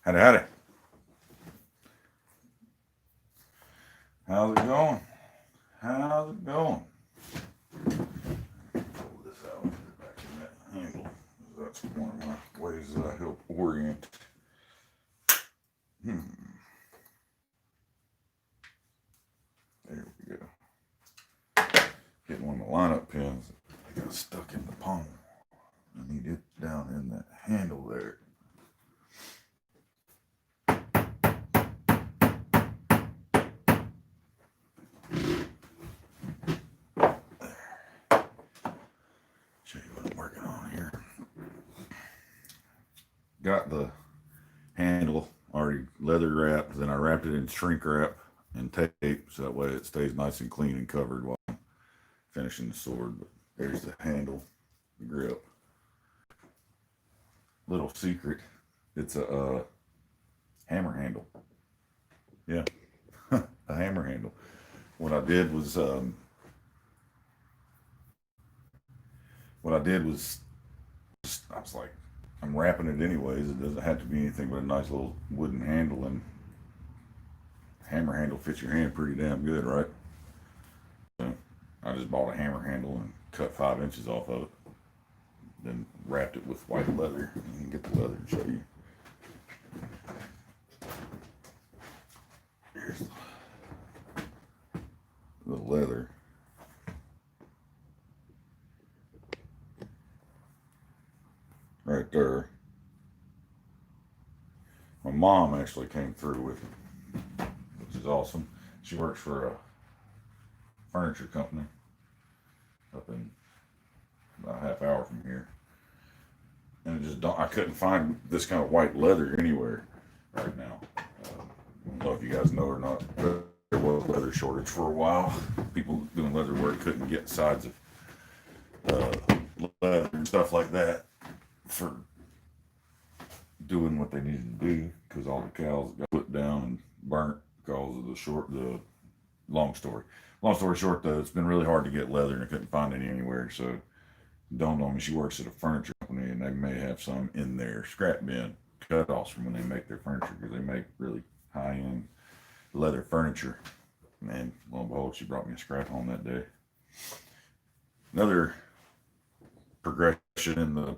Howdy, howdy. How's it going? How's it going? Pull this out and put it back in that handle. That's one of my ways that I help orient. Hmm. There we go. Getting one of the lineup pins. I got stuck in the pommel. I need it down in that handle there. Show you what I'm working on here. Got the handle already leather wrapped, then I wrapped it in shrink wrap and tape so that way it stays nice and clean and covered while I'm finishing the sword. But there's the handle, the grip. Little secret, it's a hammer handle. Yeah, a hammer handle. What I did was, what I did was, I was like, I'm wrapping it anyways. It doesn't have to be anything but a nice little wooden handle, and hammer handle fits your hand pretty damn good, right? So I just bought a hammer handle and cut 5 inches off of it, then wrapped it with white leather. You can get the leather and show you. Here's the leather. Right there. My mom actually came through with it, which is awesome. She works for a furniture company up in about a half hour from here. And it just don't, I couldn't find this kind of white leather anywhere right now. I don't know if you guys know or not, but there was a leather shortage for a while. People doing leather work couldn't get sides of leather and stuff like that for doing what they needed to do because all the cows got put down and burnt because of the long story. Long story short, though, it's been really hard to get leather and I couldn't find any anywhere. So it dawned on me she works at a furniture company and they may have some in their scrap bin cut-offs from when they make their furniture because they make really high-end leather furniture. And lo and behold, she brought me a scrap home that day. Another progression in the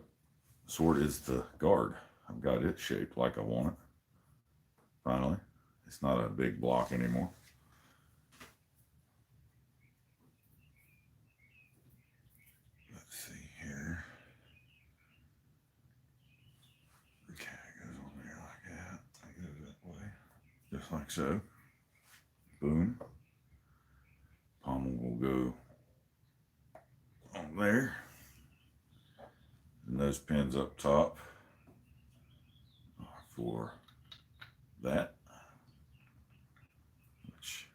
sword is the guard. I've got it shaped like I want it. Finally, it's not a big block anymore. Let's see here. Okay, it goes on there like that. It goes that way, just like so. Boom. Pommel will go on there. And those pins up top are for that, which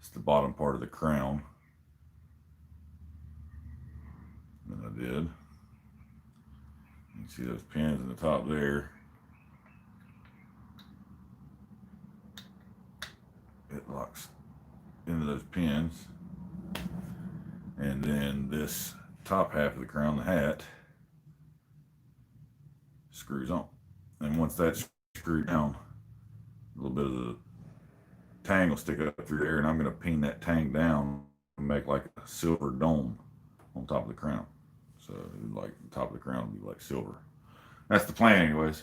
is the bottom part of the crown. And I did. You can see those pins in the top there. It locks into those pins. And then this top half of the crown, the hat, screws on. And once that's screwed down, a little bit of the tang will stick up through there, and I'm going to pin that tang down and make like a silver dome on top of the crown. So, like, the top of the crown will be like silver. That's the plan, anyways.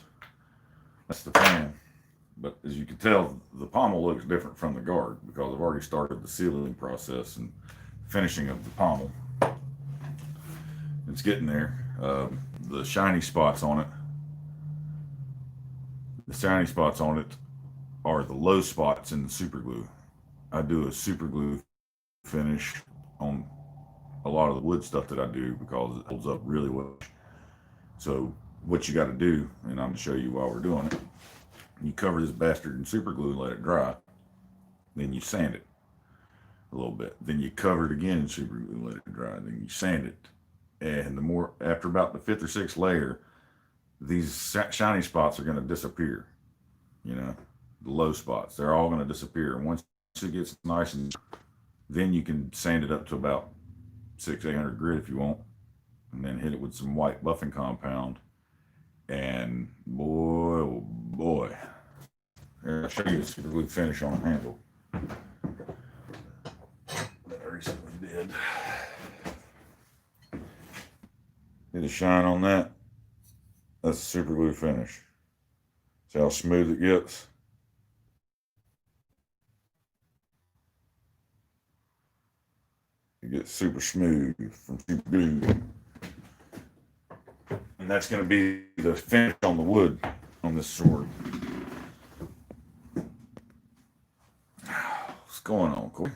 That's the plan. But as you can tell, the pommel looks different from the guard because I've already started the sealing process and finishing of the pommel. It's getting there. The shiny spots on it, are the low spots in the super glue. I do a super glue finish on a lot of the wood stuff that I do because it holds up really well. So what you got to do, and I'm going to show you while we're doing it, you cover this bastard in super glue and let it dry. Then you sand it a little bit. Then you cover it again in super glue and let it dry. Then you sand it. And the more, after about the fifth or sixth layer, these shiny spots are going to disappear. You know, the low spots, they're all going to disappear. And once it gets nice, and then you can sand it up to about 600-800 grit if you want, and then hit it with some white buffing compound And boy, oh boy. Here, I'll show you a super glue finish on a handle that I recently did. Get a shine on that. That's a super glue finish. See how smooth it gets? It gets super smooth from super glue. And that's going to be the finish on the wood on this sword. What's going on, Corey?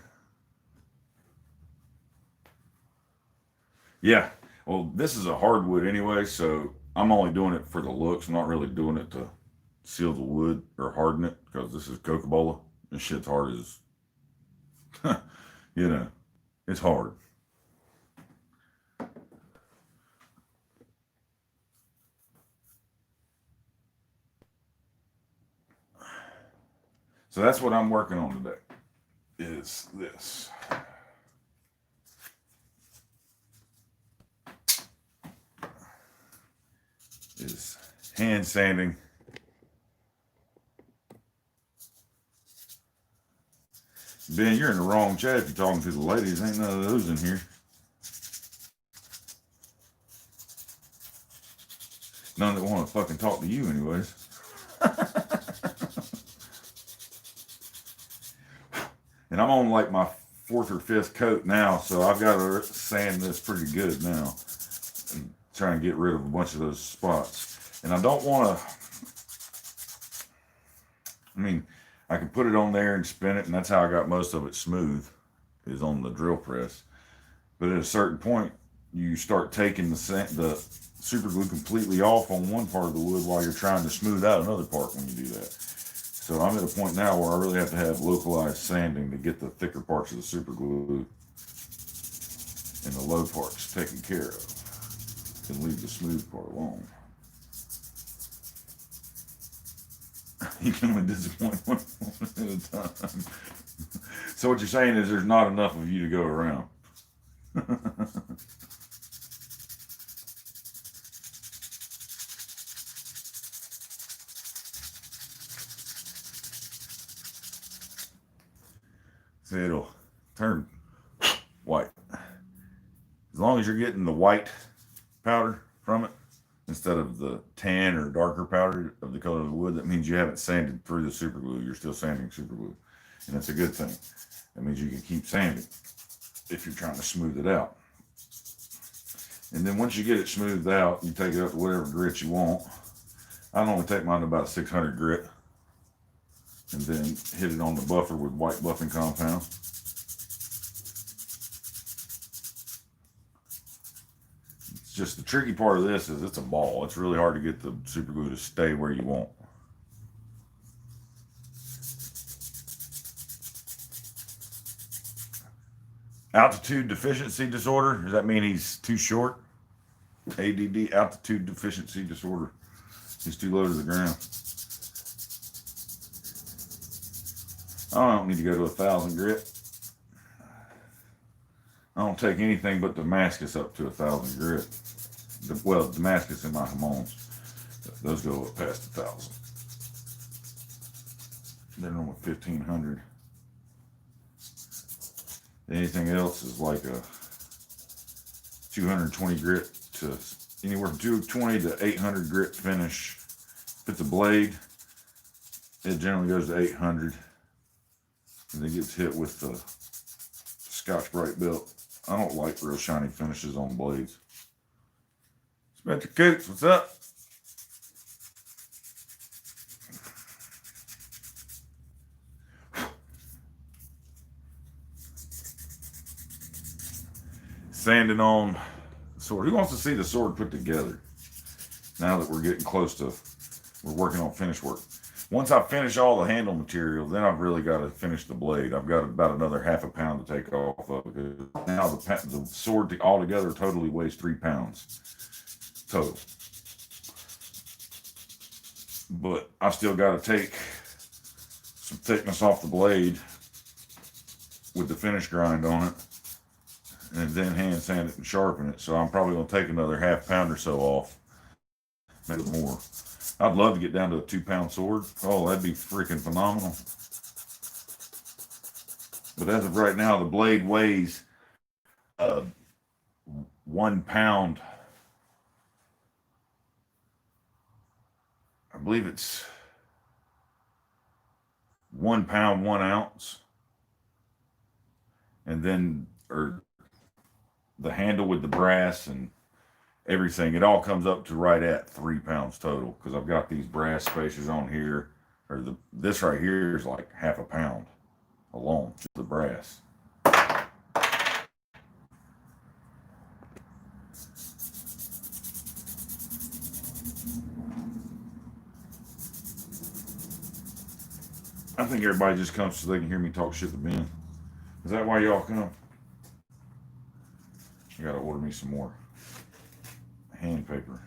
Yeah. Well, this is a hardwood anyway, so I'm only doing it for the looks. I'm not really doing it to seal the wood or harden it because this is Coca-Cola. This shit's hard as, you know, it's hard. So that's what I'm working on today. Is this. Is hand sanding. Ben, you're in the wrong chat if you're talking to the ladies. Ain't none of those in here. None that want to fucking talk to you anyways. And I'm on like my fourth or fifth coat now, so I've got to sand this pretty good now and try and get rid of a bunch of those spots. And I don't want to, I mean, I can put it on there and spin it, and that's how I got most of it smooth, is on the drill press. But at a certain point, you start taking the super glue completely off on one part of the wood while you're trying to smooth out another part when you do that. So I'm at a point now where I really have to have localized sanding to get the thicker parts of the super glue and the low parts taken care of and leave the smooth part alone. You can only disappoint one at a time. So what you're saying is there's not enough of you to go around. See, it'll turn white. As long as you're getting the white powder from it instead of the tan or darker powder of the color of the wood, that means you haven't sanded through the super glue. You're still sanding super glue. And that's a good thing. That means you can keep sanding if you're trying to smooth it out. And then once you get it smoothed out, you take it up to whatever grit you want. I normally take mine to about 600 grit and then hit it on the buffer with white buffing compound. It's just the tricky part of this is it's a ball. It's really hard to get the super glue to stay where you want. Altitude deficiency disorder, does that mean he's too short? ADD, altitude deficiency disorder. He's too low to the ground. I don't need to go to 1,000 grit. I don't take anything but Damascus up to 1,000 grit. Well, Damascus and my Hamons, those go up past 1,000. They're normally 1,500. Anything else is like a 220 grit to anywhere from 220 to 800 grit finish. If it's a blade, it generally goes to 800. And it gets hit with the Scotch-Brite belt. I don't like real shiny finishes on blades. Spencer Cooks, what's up? Sanding on the sword. Who wants to see the sword put together? Now that we're getting close to, we're working on finish work. Once I finish all the handle material, then I've really got to finish the blade. I've got about another half a pound to take off of it. Now the sword altogether totally weighs 3 pounds total. But I still got to take some thickness off the blade with the finish grind on it, and then hand sand it and sharpen it. So I'm probably going to take another half pound or so off maybe more. I'd love to get down to a 2 pound sword. Oh, that'd be freaking phenomenal. But as of right now, the blade weighs uh, 1 pound. I believe it's 1 pound, 1 ounce. And then, or the handle with the brass and everything, it all comes up to right at 3 pounds total. Because I've got these brass spacers on here, or this right here is like half a pound alone, just the brass. I think everybody just comes so they can hear me talk shit to Ben. Is that why y'all come? I gotta order me some more hand paper.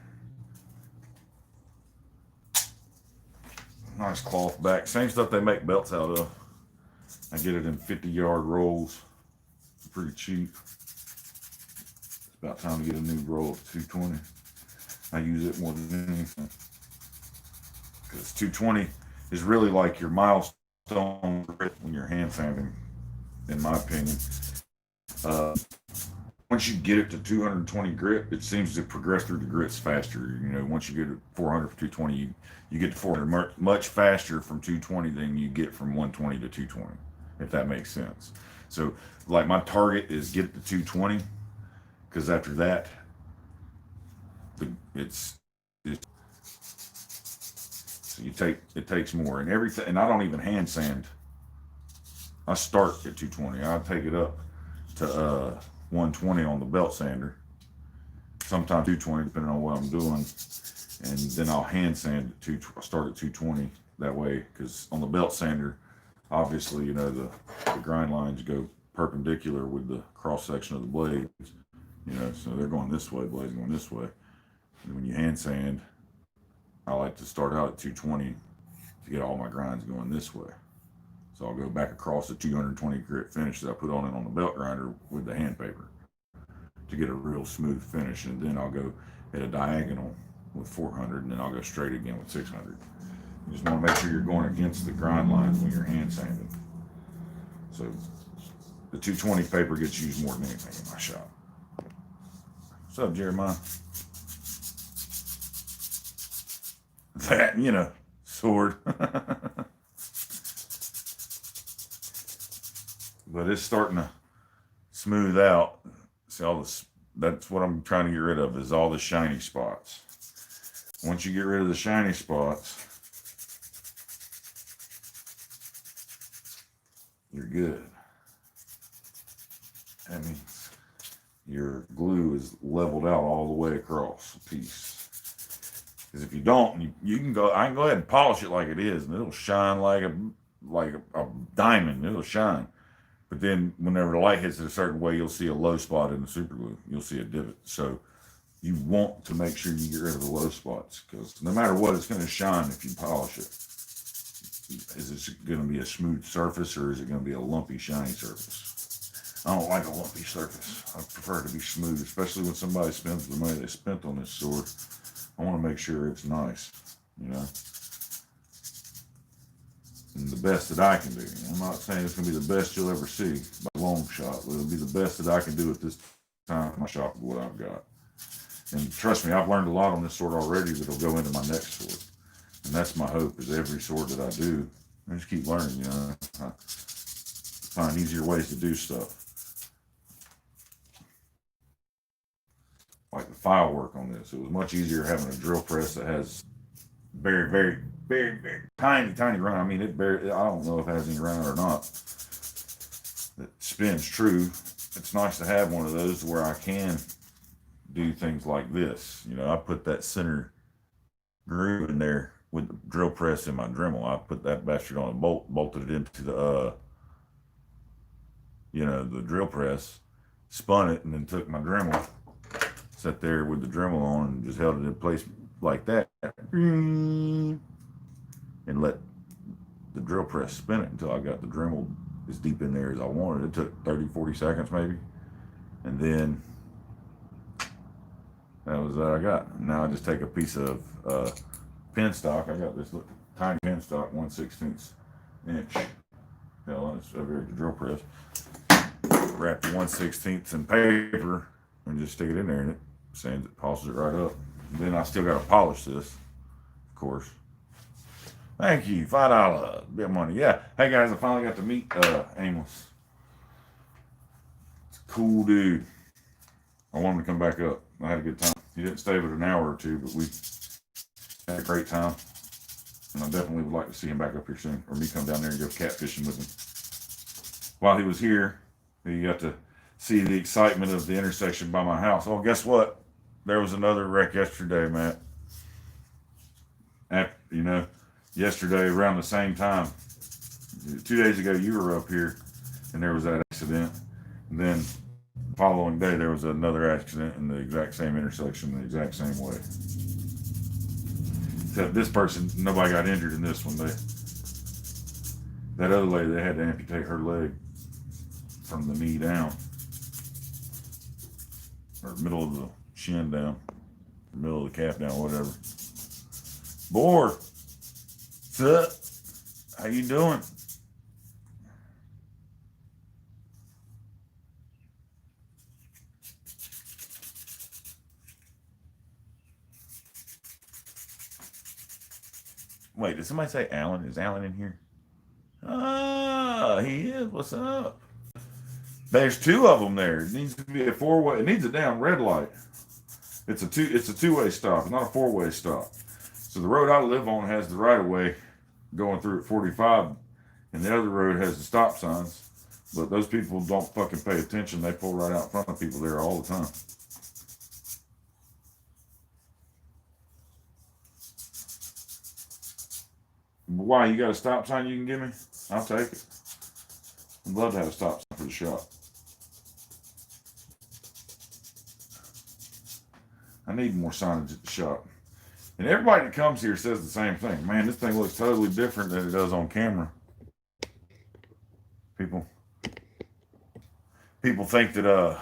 Nice cloth back. Same stuff they make belts out of. I get it in 50-yard rolls. Pretty cheap. It's about time to get a new roll of 220. I use it more than anything. Because 220 is really like your milestone when you're hand sanding, in my opinion. Once you get it to 220 grit, it seems to progress through the grits faster. You know, once you get it 400 for 220, you get to 400 much faster from 220 than you get from 120 to 220, if that makes sense. So, like, my target is get to 220, because after that, it's so it takes more and everything. And I don't even hand sand. I start at 220. I take it up to 120 on the belt sander. Sometimes 220, depending on what I'm doing, and then I'll hand sand at start at 220 that way, because on the belt sander, obviously, you know, the grind lines go perpendicular with the cross section of the blades. You know, so they're going this way, blades going this way. And when you hand sand, I like to start out at 220 to get all my grinds going this way. So I'll go back across the 220 grit finish that I put on it on the belt grinder with the hand paper to get a real smooth finish. And then I'll go at a diagonal with 400, and then I'll go straight again with 600. You just want to make sure you're going against the grind lines when you're hand sanding. So the 220 paper gets used more than anything in my shop. What's up, Jeremiah? That, you know, sword. But it's starting to smooth out. See, that's what I'm trying to get rid of, is all the shiny spots. Once you get rid of the shiny spots, you're good. That means your glue is leveled out all the way across the piece. Because if you don't, you can go. I can go ahead and polish it like it is, and it'll shine like a diamond. It'll shine. But then, whenever the light hits it a certain way, you'll see a low spot in the super glue. You'll see a divot. So you want to make sure you get rid of the low spots, because no matter what, it's going to shine if you polish it. Is it going to be a smooth surface, or is it going to be a lumpy, shiny surface? I don't like a lumpy surface. I prefer it to be smooth, especially when somebody spends the money they spent on this sword. I want to make sure it's nice, you know. And the best that I can do. I'm not saying it's going to be the best you'll ever see by a long shot, but it'll be the best that I can do at this time in my shop with what I've got. And trust me, I've learned a lot on this sword already that'll go into my next sword. And that's my hope, is every sword that I do, I just keep learning, you know. I find easier ways to do stuff. Like the file work on this, it was much easier having a drill press that has very, very, very, very tiny grind. I mean, I don't know if it has any grind or not. It spins true. It's nice to have one of those where I can do things like this. You know, I put that center groove in there with the drill press in my Dremel. I put that bastard on a bolt, bolted it into the, the drill press, spun it, and then took my Dremel, sat there with the Dremel on, and just held it in place like that, and let the drill press spin it until I got the Dremel as deep in there as I wanted. It took 30, 40 seconds maybe. And then That was I got. Now I just take a piece of pin stock. I got this little, tiny pin stock, 1/16 inch. Hell, it's over at the drill press. Wrap the 1/16 in paper and just stick it in there, and it sands it, polishes it right up. And then I still got to polish this, of course. Thank you, $5 bit of money. Yeah. Hey guys, I finally got to meet Amos. It's a cool dude. I want him to come back up. I had a good time. He didn't stay but an hour or two, but we had a great time. And I definitely would like to see him back up here soon, or me come down there and go catfishing with him. While he was here, he got to see the excitement of the intersection by my house. Oh, guess what? There was another wreck yesterday, Matt. After, yesterday around the same time. 2 days ago, you were up here, and there was that accident. And then the following day, there was another accident in the exact same intersection, the exact same way. Except this person, nobody got injured in this one. That other lady, they had to amputate her leg from the knee down, or middle of the shin down, middle of the calf down, whatever. Boar, what's up? How you doing? Wait, did somebody say Alan? Is Alan in here? Ah, he is. What's up? There's two of them there. It needs to be a four-way. It needs a damn red light. It's a two-way stop. It's not a four-way stop. So the road I live on has the right-of-way going through at 45, and the other road has the stop signs. But those people don't fucking pay attention. They pull right out in front of people there all the time. Why, you got a stop sign you can give me? I'll take it. I'd love to have a stop sign for the shop. I need more signage at the shop. And everybody that comes here says the same thing. Man, this thing looks totally different than it does on camera. People think that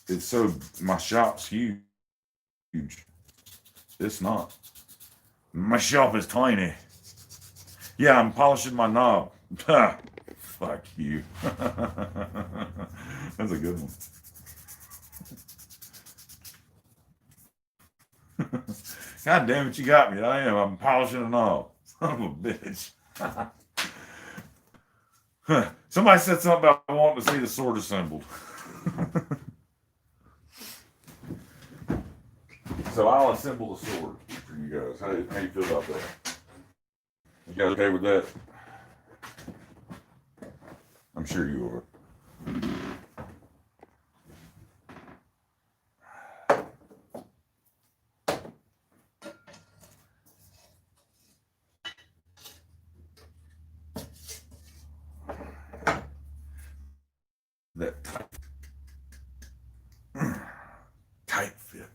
it's so, my shop's huge. It's not. My shop is tiny. Yeah, I'm polishing my knob. Fuck you. That's a good one. God damn it, you got me. I'm polishing a knob. Son of a bitch. Somebody said something about wanting to see the sword assembled. So I'll assemble the sword for you guys. How you feel about that? You guys okay with that? I'm sure you are. That tight fit.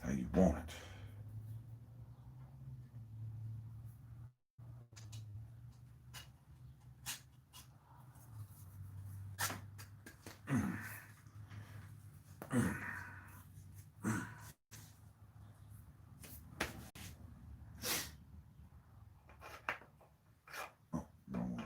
How you want it. Oh, wrong one.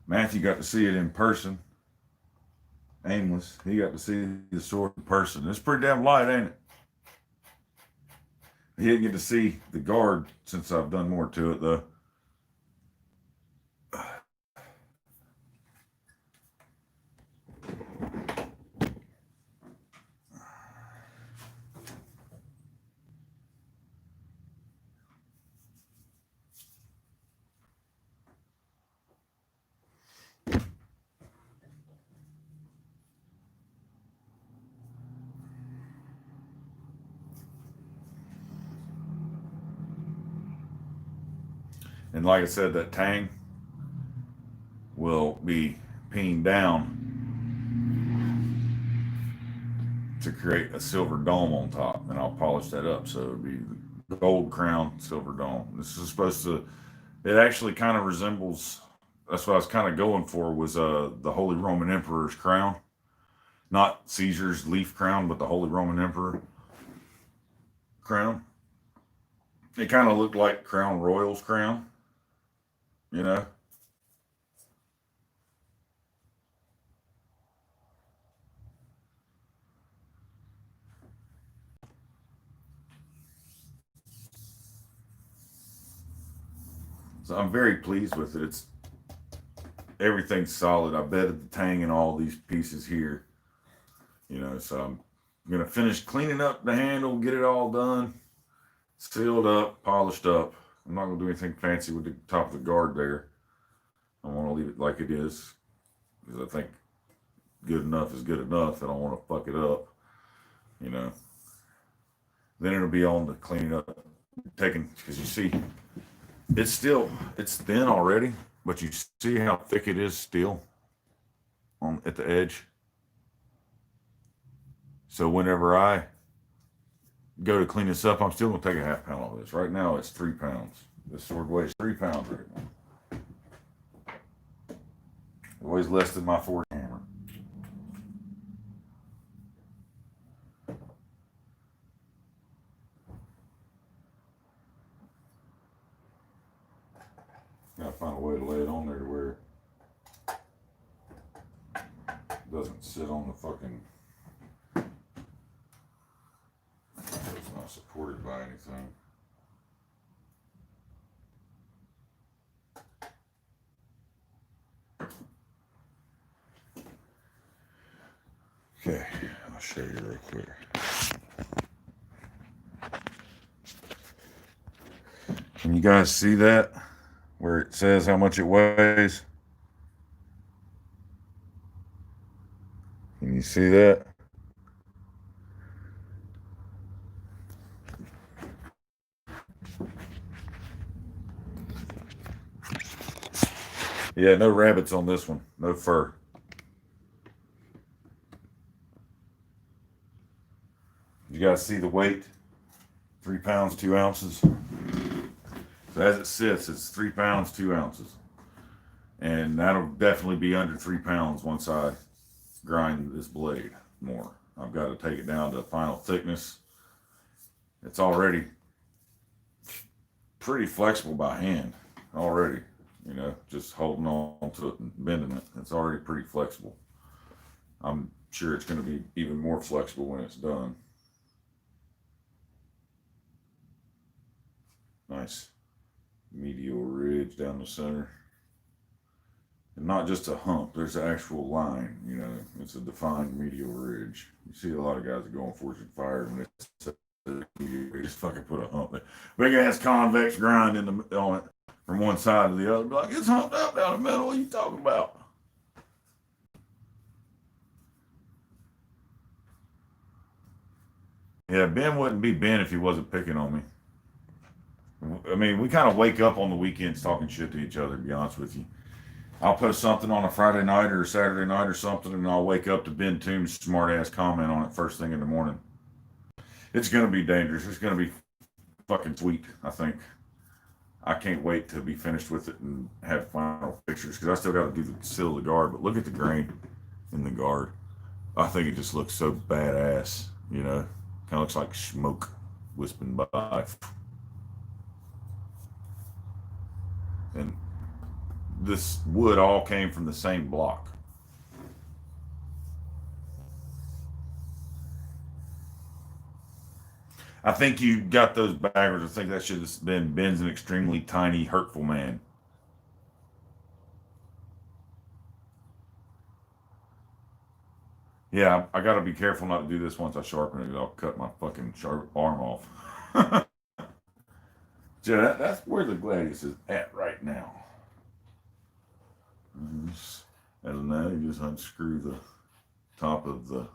Matthew got to see it in person. Aimless. He got to see the sword in person. It's pretty damn light, ain't it? He didn't get to see the guard since I've done more to it, though. And like I said, that tang will be peened down to create a silver dome on top, and I'll polish that up so it'll be the gold crown, silver dome. This is supposed to. It actually kind of resembles. That's what I was kind of going for was the Holy Roman Emperor's crown, not Caesar's leaf crown, but the Holy Roman Emperor crown. It kind of looked like Crown Royal's crown, you know. So I'm very pleased with it. It's everything's solid. I bedded the tang in all these pieces here, you know. So I'm gonna finish cleaning up the handle, get it all done, sealed up, polished up. I'm not gonna do anything fancy with the top of the guard there. I want to leave it like it is because I think good enough is good enough. I don't want to fuck it up, you know. Then it'll be on the cleaning up, taking because you see it's thin already, but you see how thick it is still on at the edge. So whenever I go to clean this up, I'm still gonna take a half pound of this. Right now it's 3 pounds. This sword weighs 3 pounds right now. It weighs less than my fork hammer. Gotta find a way to lay it on there to where it doesn't sit on the fucking. It's not supported by anything. Okay, I'll show you real quick. Can you guys see that? Where it says how much it weighs? Can you see that? Yeah, no rabbits on this one. No fur. You guys see the weight? 3 pounds, 2 ounces. So as it sits, it's 3 pounds, 2 ounces. And that'll definitely be under 3 pounds once I grind this blade more. I've got to take it down to final thickness. It's already pretty flexible by hand already, you know, just holding on to it and bending it. It's already pretty flexible. I'm sure it's going to be even more flexible when it's done. Nice medial ridge down the center. And not just a hump, there's an actual line, you know, it's a defined medial ridge. You see a lot of guys that go on fortune fire and they just fucking put a hump there. Big ass convex grind on it from one side to the other. Be like, it's humped up down the middle. What are you talking about? Yeah, Ben wouldn't be Ben if he wasn't picking on me. I mean, we kind of wake up on the weekends talking shit to each other, to be honest with you. I'll post something on a Friday night or a Saturday night or something, and I'll wake up to Ben Toombs' smart ass comment on it first thing in the morning. It's going to be dangerous. It's going to be fucking sweet, I think. I can't wait to be finished with it and have final pictures because I still got to do the seal of the guard. But look at the grain in the guard. I think it just looks so badass, you know? Kind of looks like smoke wisping by. And this wood all came from the same block. I think you got those backwards. I think that should have been Ben's an extremely tiny, hurtful man. Yeah, I got to be careful not to do this once I sharpen it. I'll cut my fucking sharp arm off. Yeah, that's where the Gladius is at right now. And now you just unscrew the top of the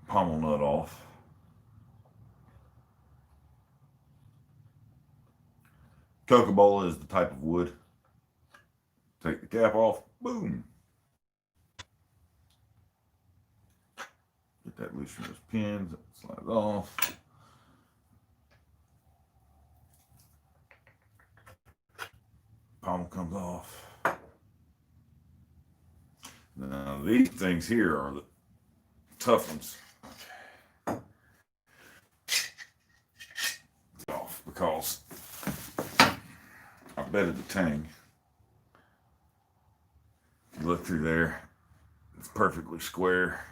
pommel nut off. Coca-Cola is the type of wood. Take the cap off, boom. that loose from those pins. Slide it off. Pommel comes off. Now these things here are the tough ones. Off because I bedded the tang. If you look through there, it's perfectly square.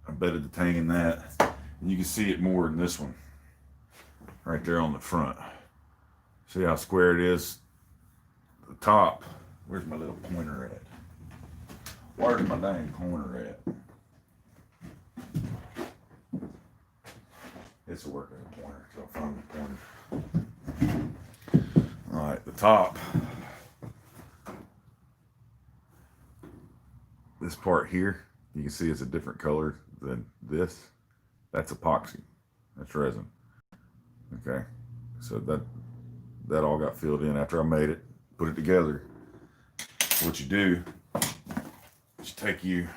I bedded the tang in that, and you can see it more in this one, right there on the front. See how square it is? The top. Where's my little pointer at? Where's my dang pointer at? It's a working pointer, so I'll find the pointer. All right, the top. This part here, you can see it's a different color than this. That's epoxy. That's resin. Okay, so that all got filled in after I made it, put it together. What you do is you take your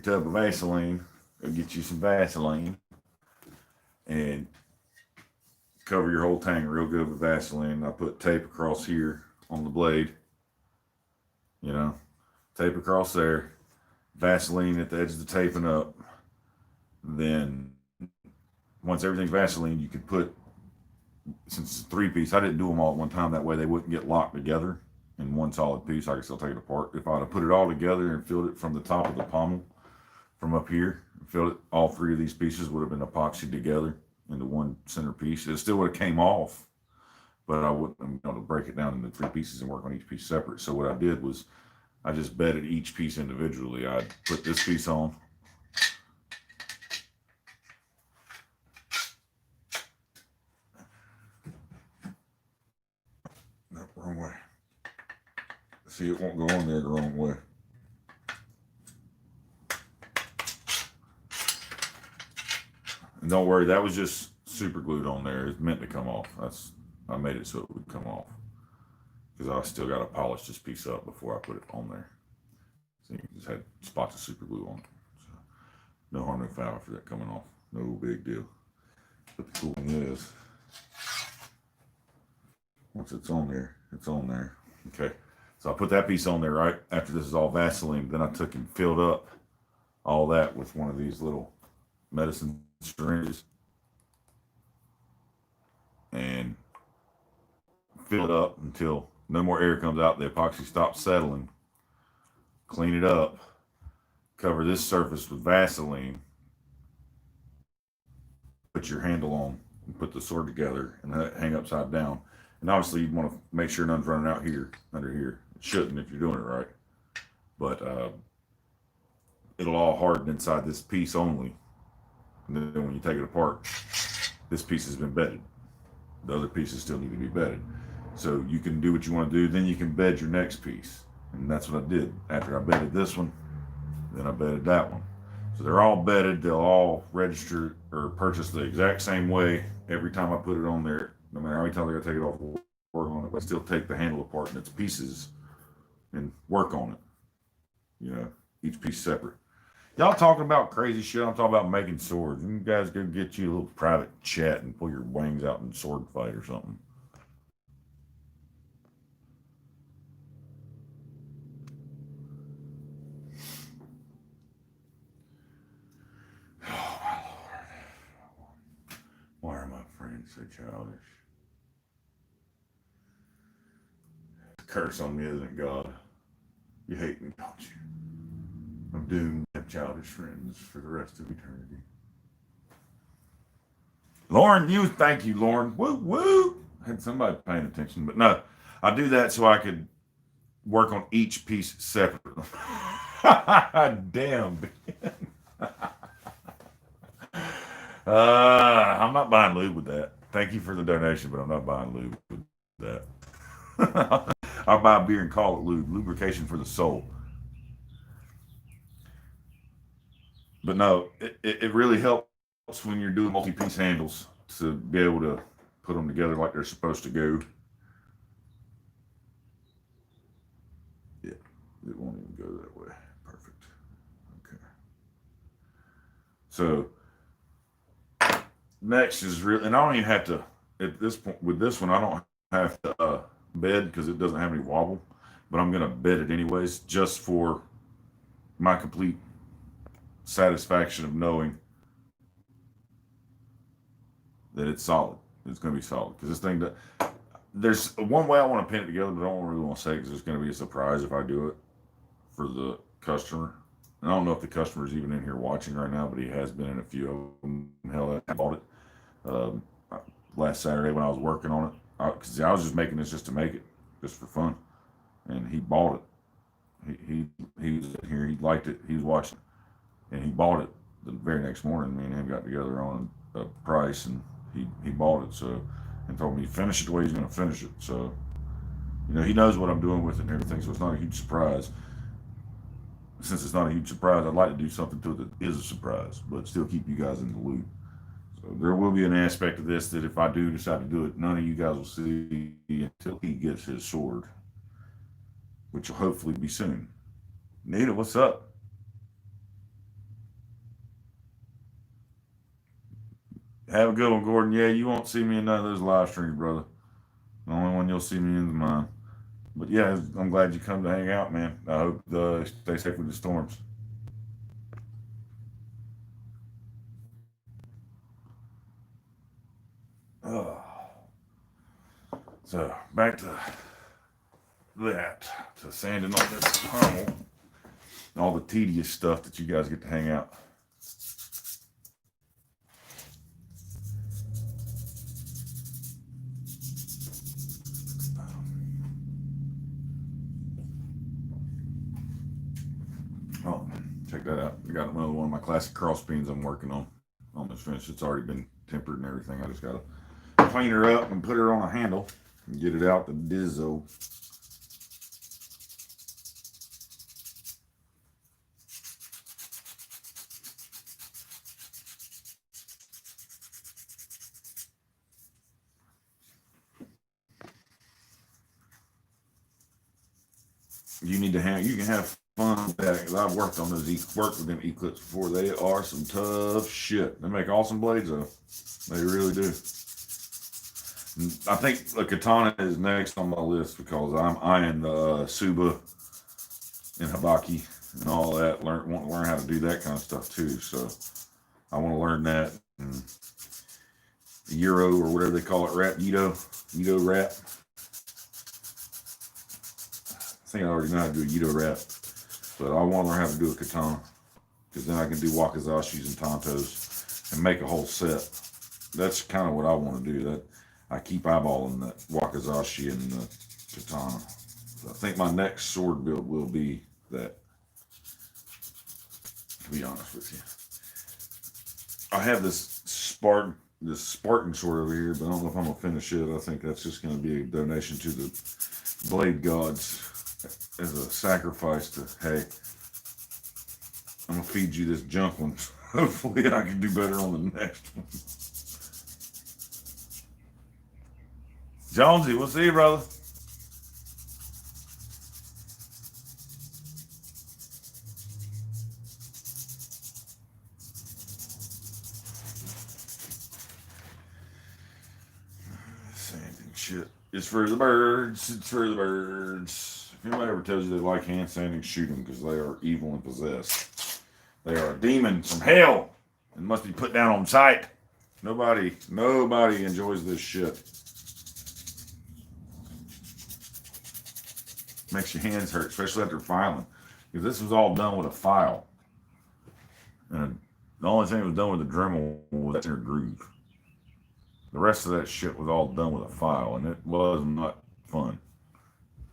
tub of Vaseline, go get you some Vaseline, and cover your whole tank real good with Vaseline. I put tape across here on the blade, you know, tape across there, Vaseline at the edge of the taping up. Then once everything's Vaseline, you could put, since it's a 3-piece, I didn't do them all at one time, that way they wouldn't get locked together in one solid piece. I could still take it apart. If I'd have put it all together and filled it from the top of the pommel, from up here, filled it, all 3 of these pieces would have been epoxied together into one center piece. It still would have came off, but I wouldn't have been able to break it down into 3 pieces and work on each piece separate. So what I did was I just bedded each piece individually. I'd put this piece on, no, wrong way. See, it won't go on there the wrong way. And don't worry, that was just super glued on there. It's meant to come off. I made it so it would come off, because I still got to polish this piece up before I put it on there. So you just had spots of super glue on it. So no harm, no foul for that coming off. No big deal. But the cool thing is, once it's on there, it's on there. Okay. So I put that piece on there right after this is all Vaseline. Then I took and filled up all that with one of these little medicine syringes and fill it up until no more air comes out. The epoxy stops settling. Clean it up. Cover this surface with Vaseline. Put your handle on and put the sword together and hang upside down. And obviously you want to make sure none's running out here, under here. It shouldn't if you're doing it right. But it'll all harden inside this piece only. And then when you take it apart, this piece has been bedded. The other pieces still need to be bedded. So you can do what you want to do. Then you can bed your next piece. And that's what I did. After I bedded this one, then I bedded that one. So they're all bedded. They'll all register or purchase the exact same way every time I put it on there. No matter how many times I gotta take it off, work on it, but I still take the handle apart in its pieces and work on it. You know, each piece separate. Y'all talking about crazy shit. I'm talking about making swords. You guys go get you a little private chat and pull your wings out and sword fight or something. Oh my Lord. Why are my friends so childish? The curse on me, isn't it, God? You hate me, don't you? I'm doomed to have childish friends for the rest of eternity. Lauren, thank you, Lauren. Woo woo. I had somebody paying attention, but no, I do that so I could work on each piece separately. Damn. I'm not buying lube with that. Thank you for the donation, but I'm not buying lube with that. I'll buy beer and call it lube. Lubrication for the soul. But no, it really helps when you're doing multi-piece handles to be able to put them together like they're supposed to go. Yeah, it won't even go that way. Perfect. Okay. So next is real, and I don't even have to at this point with this one. I don't have to bed because it doesn't have any wobble, but I'm gonna bed it anyways, just for my complete satisfaction of knowing that it's solid. It's gonna be solid because this thing. There's one way I want to pin it together, but I don't really want to say because it's going to be a surprise if I do it for the customer. And I don't know if the customer is even in here watching right now, but he has been in a few of them. Hell, I bought it last Saturday when I was working on it because I was just making this just to make it, just for fun. And he bought it. He was in here. He liked it. He was watching it, and he bought it the very next morning. Me and him got together on a price, and he bought it. So. And told me finish it the way he's going to finish it. So, he knows what I'm doing with it and everything. So it's not a huge surprise. Since it's not a huge surprise, I'd like to do something to it that is a surprise, but still keep you guys in the loop. So there will be an aspect of this that if I do decide to do it, none of you guys will see until he gets his sword, which will hopefully be soon. Nita, what's up? Have a good one, Gordon. Yeah, you won't see me in none of those live streams, brother. The only one you'll see me in is mine. But yeah, I'm glad you come to hang out, man. I hope stay safe with the storms. Oh. So back to sanding all this pommel, all the tedious stuff that you guys get to hang out. Oh, check that out. I got another one of my classic cross beans I'm working on. Almost finished. It's already been tempered and everything. I just got to clean her up and put her on a handle and get it out the Dizzo. You need to have. You can have fun with that because I've worked on those. Worked with them E-clips before. They are some tough shit. They make awesome blades though. They really do. I think the katana is next on my list because I'm eyeing the Suba and Habaki and all that. Want to learn how to do that kind of stuff too. So I want to learn that. And Euro or whatever they call it, wrap, Edo wrap. I think I already know how to do a Edo wrap, but I want to learn how to do a katana because then I can do wakizashis and tantos and make a whole set. That's kind of what I want to do. That I keep eyeballing that wakizashi and the katana. So I think my next sword build will be that. To be honest with you, I have this Spartan sword over here, but I don't know if I'm gonna finish it. I think that's just gonna be a donation to the blade gods as a sacrifice to, hey, I'm gonna feed you this junk one. Hopefully I can do better on the next one. Jonesy, we'll see you, brother. Sanding shit. It's for the birds. It's for the birds. If anybody ever tells you they like hand sanding, shoot them because they are evil and possessed. They are a demon from hell and must be put down on sight. Nobody enjoys this shit. Makes your hands hurt, especially after filing. Because this was all done with a file. And the only thing that was done with the Dremel was that inner groove. The rest of that shit was all done with a file, and it was not fun.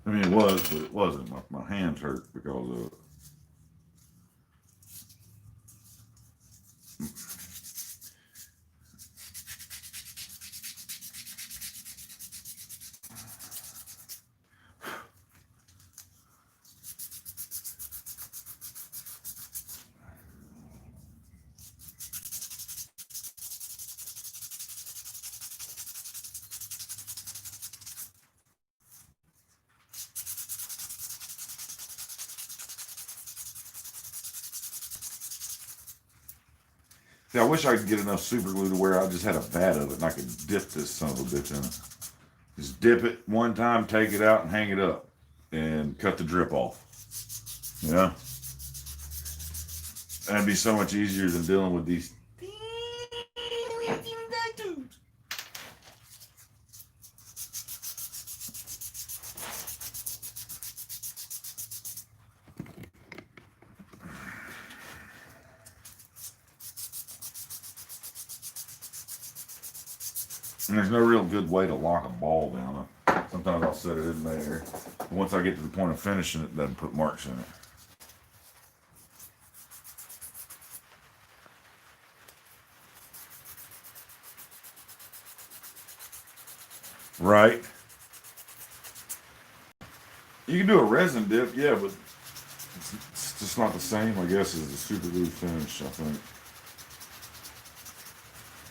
I mean, it was, but it wasn't. My hands hurt because of it. See, I wish I could get enough super glue to where I just had a vat of it and I could dip this son of a bitch in it. Just dip it one time, take it out, and hang it up, and cut the drip off. Yeah, that'd be so much easier than dealing with these. And there's no real good way to lock a ball down. Sometimes I'll set it in there. But once I get to the point of finishing it, it doesn't put marks in it. Right. You can do a resin dip, yeah, but it's just not the same, I guess, as the super glue finish, I think.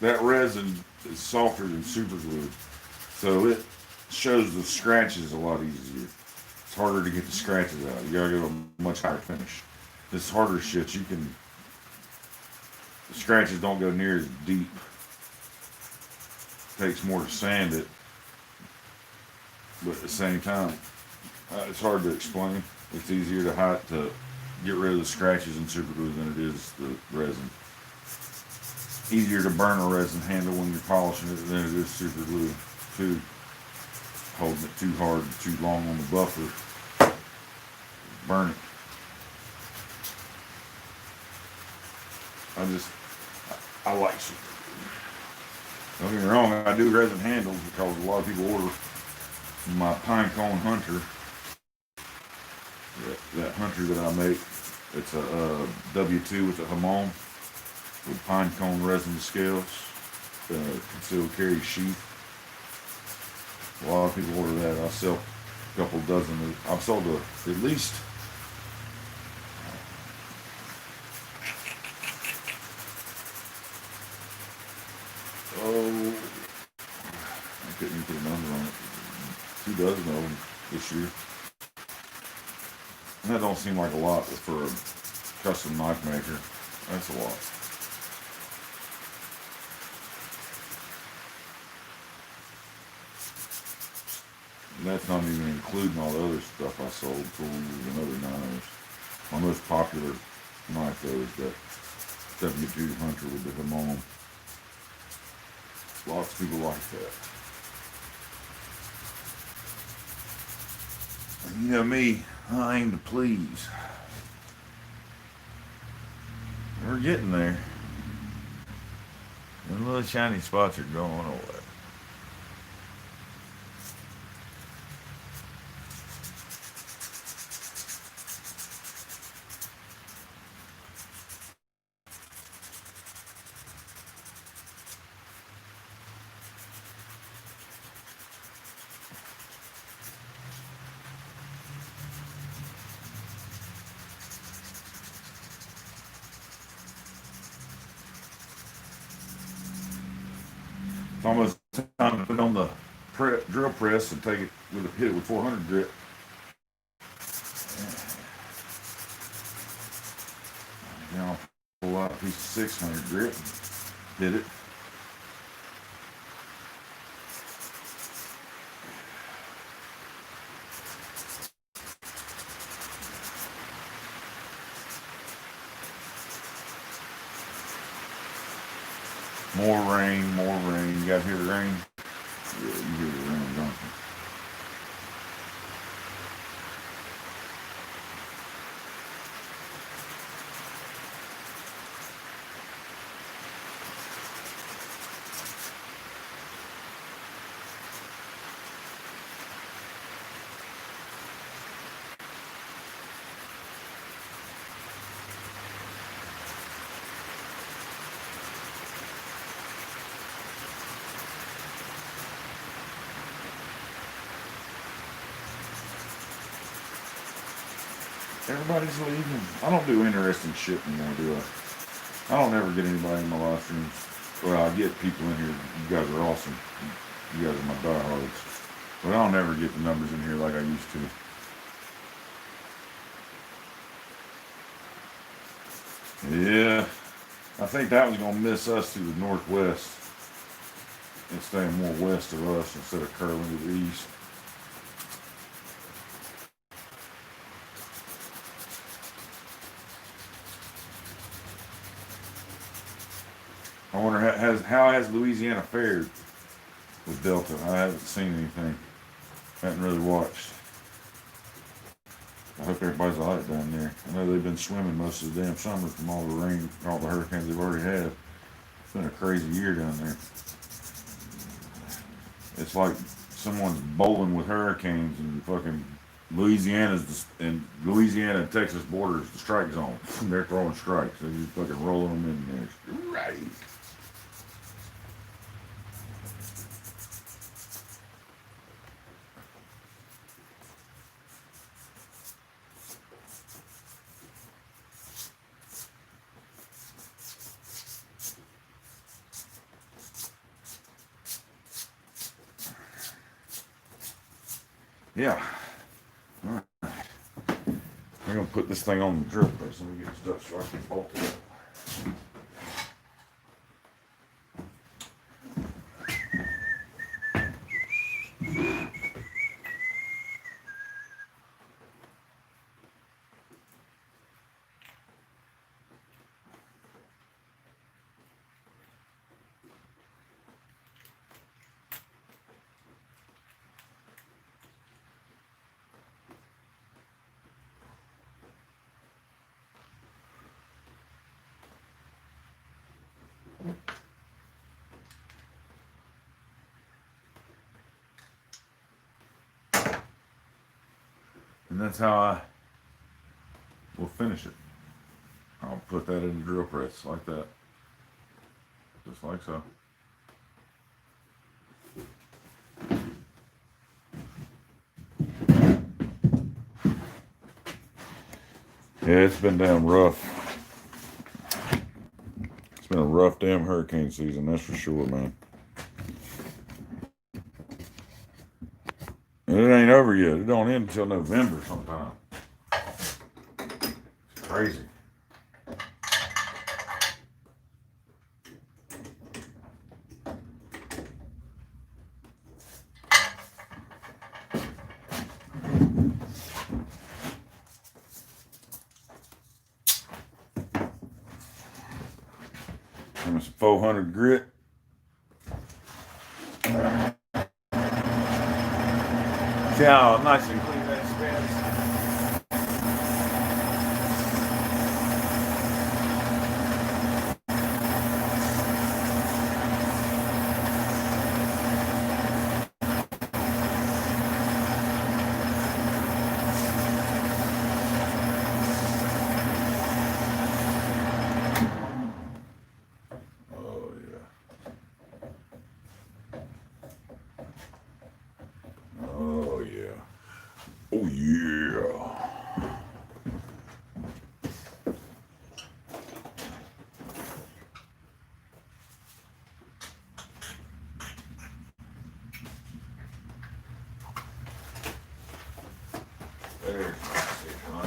That resin is softer than super glue, so it shows the scratches a lot easier. It's harder to get the scratches out. You gotta get a much higher finish. This harder shit, the scratches don't go near as deep. It takes more to sand it, but at the same time, it's hard to explain. It's easier to get rid of the scratches in super glue than it is the resin. Easier to burn a resin handle when you're polishing it than it is super glue too. Holding it too hard, too long on the buffer, burn it. I like super glue. Don't get me wrong, I do resin handles because a lot of people order my pine cone hunter. That hunter that I make, it's a W2 with a hamon with pine cone resin scales, concealed carry sheath. A lot of people order that. I sell a couple dozen. I've sold at least I couldn't even put a number on it. 2 dozen of them this year. And that don't seem like a lot for a custom knife maker. That's a lot. And that's not even including all the other stuff I sold, tools and other knives. My most popular knife though is that W2 Hunter with the hamon. Lots of people like that. And you know me, I aim to please. We're getting there. The little shiny spots are going away. It's almost time to put on the drill press and take it hit it with 400 grit. Now pull out a piece of 600 grit and hit it. More rain, more rain. You guys hear the rain? Yeah, you hear the rain, don't you? Everybody's leaving. I don't do interesting shit anymore, do I? I don't ever get anybody in my live streams. Well, I get people in here. You guys are awesome. You guys are my diehards. But I don't ever get the numbers in here like I used to. Yeah. I think that was going to miss us to the northwest. It's staying more west of us instead of curling to the east. I wonder how has Louisiana fared with Delta? I haven't seen anything. Haven't really watched. I hope everybody's all right down there. I know they've been swimming most of the damn summer from all the rain, all the hurricanes they've already had. It's been a crazy year down there. It's like someone's bowling with hurricanes and fucking Louisiana and Texas border is the strike zone. They're throwing strikes. They're just fucking rolling them in there. Right. Yeah. All right. I'm gonna put this thing on the drill press. Let me get stuff so I can bolt it up. And that's how I will finish it. I'll put that in the drill press like that. Just like so. Yeah, it's been damn rough. It's been a rough damn hurricane season, that's for sure, man. And it ain't over yet. It don't end until November sometime. It's crazy. Give me some 400 grit. See how nice and clean that spins? Oh, yeah. Oh, yeah. Oh, yeah. There's my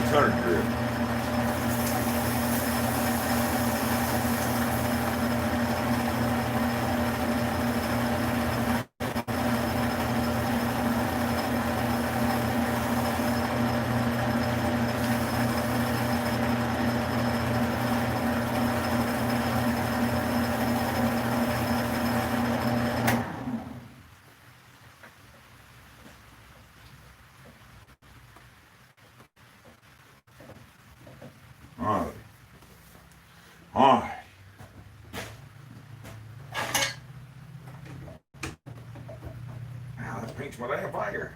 600. Grit. All right. All right. Now that paints my damn finger.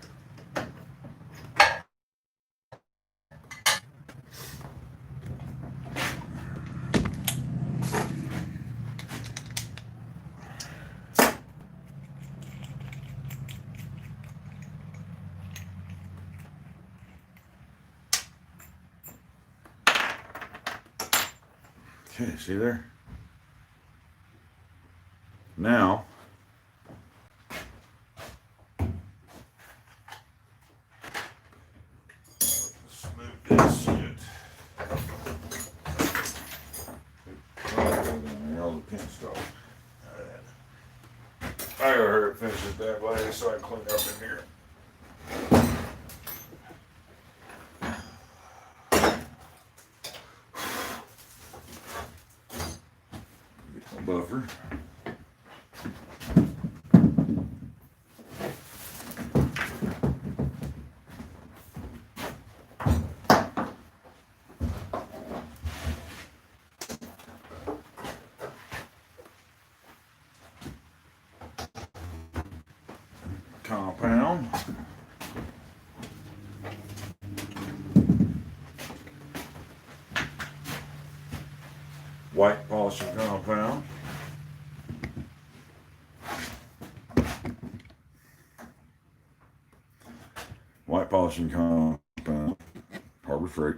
Okay, see there? Now, I gotta hurry up finish it that way so I can clean up in here. Get some buffer. Compound. White polishing compound. White polishing compound. Harbor Freight.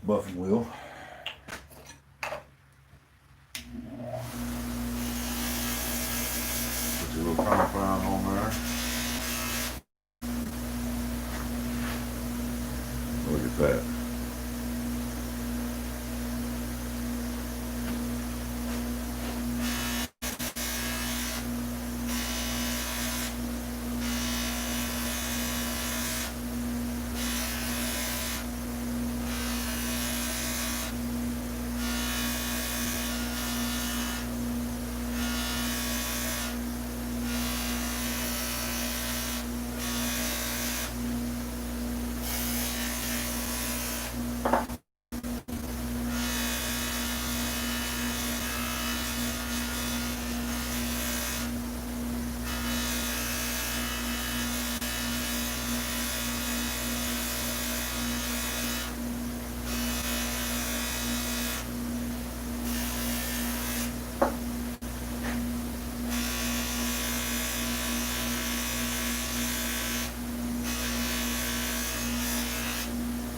Buffing wheel. Put your little compound on there. Look at that.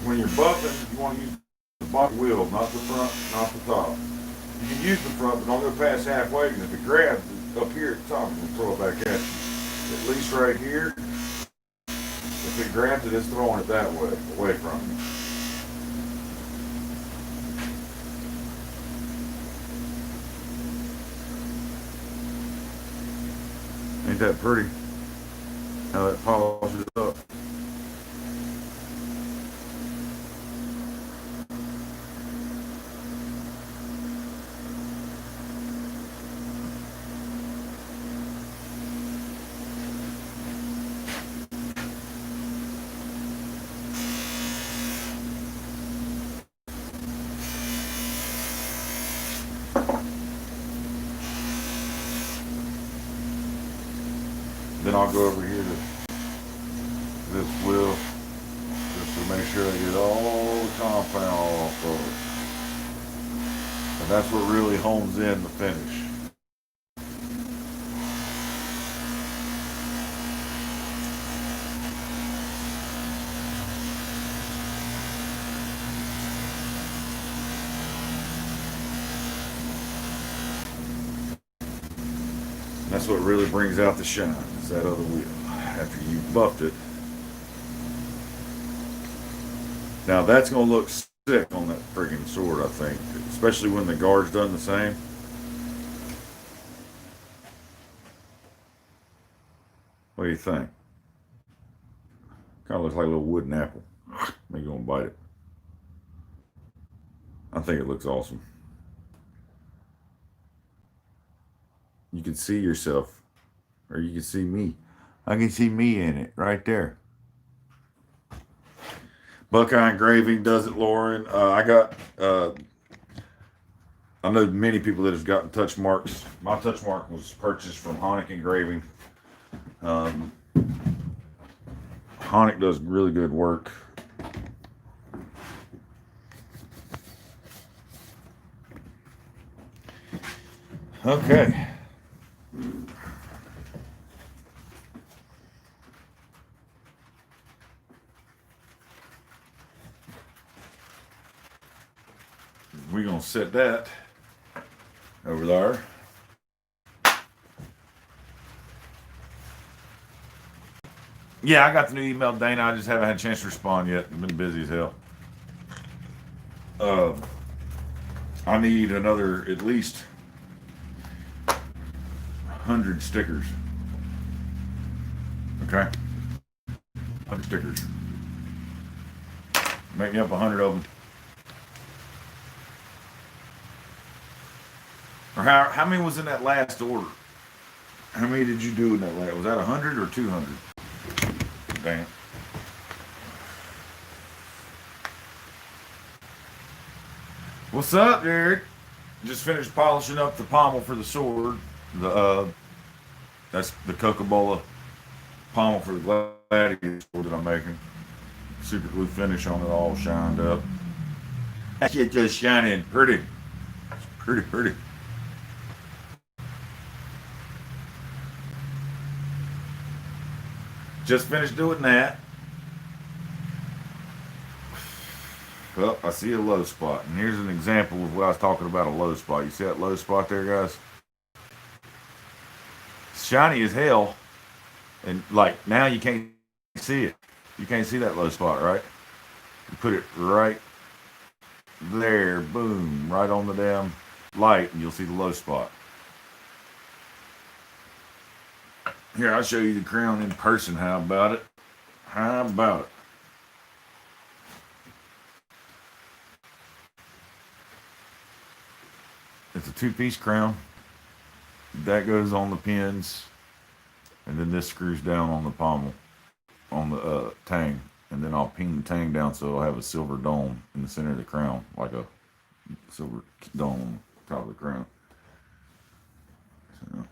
When you're buffing, you want to use the bottom wheel, not the front, not the top. You can use the front, but don't go past halfway, because if it grabs up here at the top, it's going to throw it back at you. At least right here, if it grabs it, it's throwing it that way, away from you. Ain't that pretty? How that polishes up. Then I'll go over here to this wheel just to make sure I get all the compound off of it. And that's what really hones in the finish. That's what really brings out the shine, is that other wheel, after you've buffed it. Now that's going to look sick on that friggin' sword, I think, especially when the guard's done the same. What do you think? Kind of looks like a little wooden apple. Me gonna bite it. I think it looks awesome. You can see yourself, or you can see me. I can see me in it right there. Buckeye Engraving does it, Lauren. I know many people that have gotten touch marks. My touch mark was purchased from Honick Engraving. Honick does really good work. Okay. We're going to set that over there. Yeah, I got the new email, Dana. I just haven't had a chance to respond yet. I've been busy as hell. I need another at least 100 stickers. Okay? 100 stickers. Make me up 100 of them. Or how many was in that last order? How many did you do in that last? Was that 100 or 200? Damn. What's up, Derek? Just finished polishing up the pommel for the sword. That's the Coca-Cola pommel for the Gladius sword that I'm making. Super glue finish on it, all shined up. That shit just shining pretty. It's pretty. Just finished doing that. Well, I see a low spot, and here's an example of what I was talking about, a low spot. You see that low spot there, guys? It's shiny as hell, and like now you can't see it. You can't see that low spot, right? You put it right there, boom, right on the damn light, and you'll see the low spot. Here, I'll show you the crown in person. How about it? How about it? It's a two-piece crown. That goes on the pins, and then this screws down on the pommel, on the tang, and then I'll pin the tang down so it'll have a silver dome in the center of the crown, like a silver dome on top of the crown. So,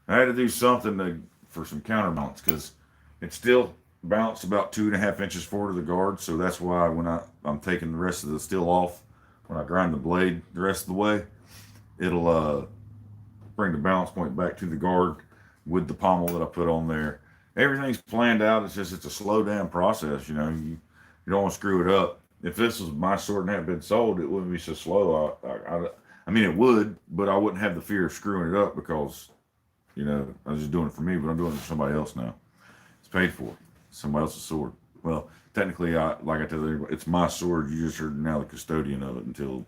I had to do something for some counterbalance because it's still balanced about 2.5 inches forward of the guard, so that's why when I'm taking the rest of the steel off, when I grind the blade the rest of the way, it'll bring the balance point back to the guard with the pommel that I put on there. Everything's planned out. It's a slow down process. You know, you don't want to screw it up. If this was my sword and had been sold, it wouldn't be so slow. I mean, it would, but I wouldn't have the fear of screwing it up because, you know, I was just doing it for me, but I'm doing it for somebody else now. It's paid for. It's somebody else's sword. Well, technically, like I tell everybody, it's my sword. You just are now the custodian of it until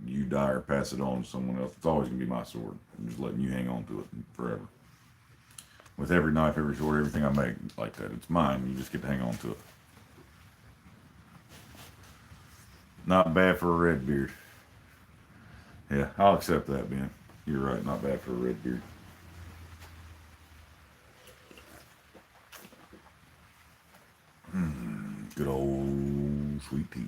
you die or pass it on to someone else. It's always going to be my sword. I'm just letting you hang on to it forever. With every knife, every sword, everything I make like that, it's mine. You just get to hang on to it. Not bad for a red beard. Yeah, I'll accept that, Ben. You're right. Not bad for a red beard. Good old sweet tea.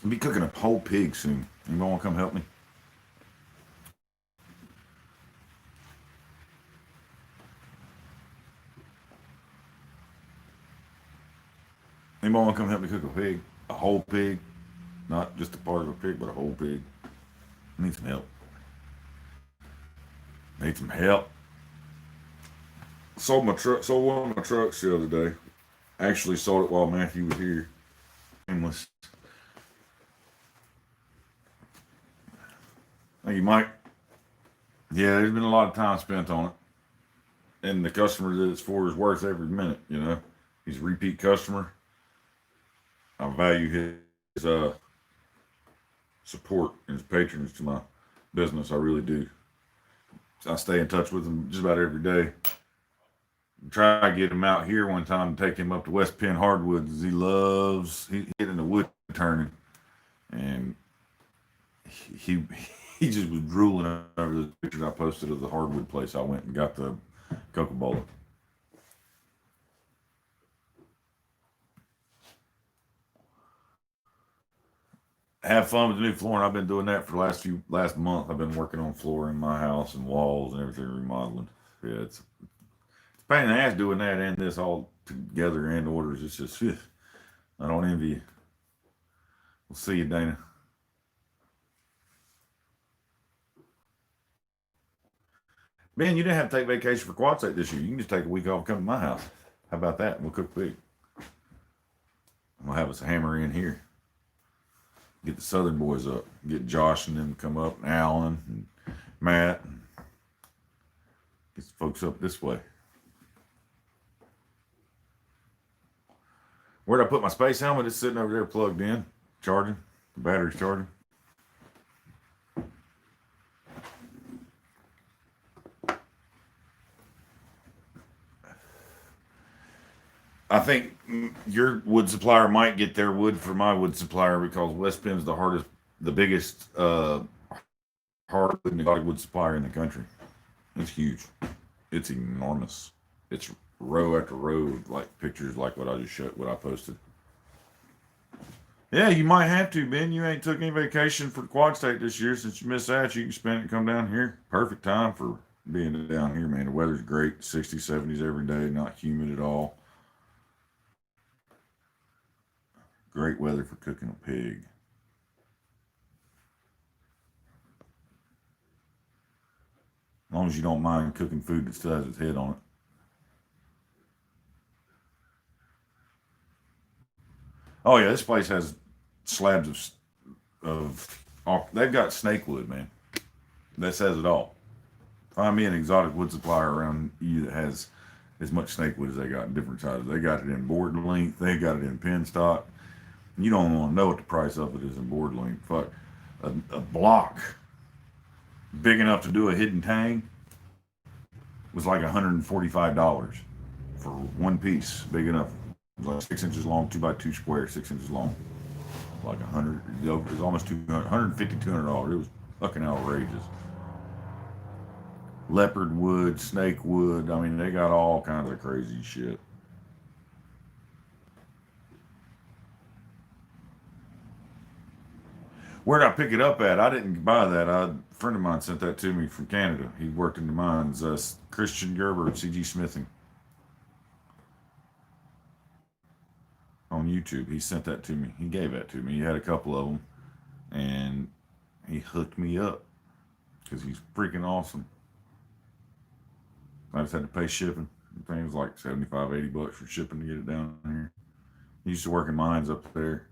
I'll be cooking a whole pig soon. Anybody want to come help me? Anybody want to come help me cook a pig? A whole pig? Not just a part of a pig, but a whole pig. I need some help. Need some help. Sold one of my trucks the other day. Actually sold it while Matthew was here. Aimless. Thank you, Mike. Yeah, there's been a lot of time spent on it. And the customer that it's for is worth every minute, you know. He's a repeat customer. I value his support and his patronage to my business. I really do. I stay in touch with him just about every day. Try to get him out here one time to take him up to West Penn Hardwoods. He get into wood turning, and he just was drooling over the pictures I posted of the hardwood place I went and got the Coca-Cola. Have fun with the new flooring. I've been doing that for the last month. I've been working on flooring in my house and walls and everything, remodeling. Yeah, it's a pain in the ass doing that and this all together and orders. It's just, I don't envy you. We'll see you, Dana. Man, you didn't have to take vacation for Quad State this year. You can just take a week off and come to my house. How about that? We'll cook pig. We'll have us a hammer in here. Get the Southern boys up. Get Josh and them come up, and Alan and Matt. And get the folks up this way. Where'd I put my space helmet? It's sitting over there plugged in, charging. The battery's charging. I think your wood supplier might get their wood for my wood supplier because West Bend's the biggest hardwood and exotic wood supplier in the country. It's huge. It's enormous. It's row after row, like pictures like what I just showed, what I posted. Yeah, you might have to, Ben. You ain't took any vacation for the Quad State this year since you missed out. You can spend it and come down here. Perfect time for being down here, man. The weather's great, 60s, 70s every day, not humid at all. Great weather for cooking a pig. As long as you don't mind cooking food that still has its head on it. Oh yeah, this place has slabs they've got snake wood, man. That says it all. Find me an exotic wood supplier around you that has as much snake wood as they got in different sizes. They got it in board length. They got it in pin stock. You don't want to know what the price of it is in board length. Fuck, a block big enough to do a hidden tang was like $145 for one piece, big enough. It was like 6 inches long, 2x2 square, 6 inches long. Like 100, it was almost 200, $150, $200. It was fucking outrageous. Leopard wood, snake wood. I mean, they got all kinds of crazy shit. Where'd I pick it up at? I didn't buy that. A friend of mine sent that to me from Canada. He worked in the mines. Christian Gerber at CG Smithing on YouTube. He sent that to me. He gave that to me. He had a couple of them, and he hooked me up because he's freaking awesome. I just had to pay shipping. The thing was like 75, $80 for shipping to get it down here. He used to work in mines up there.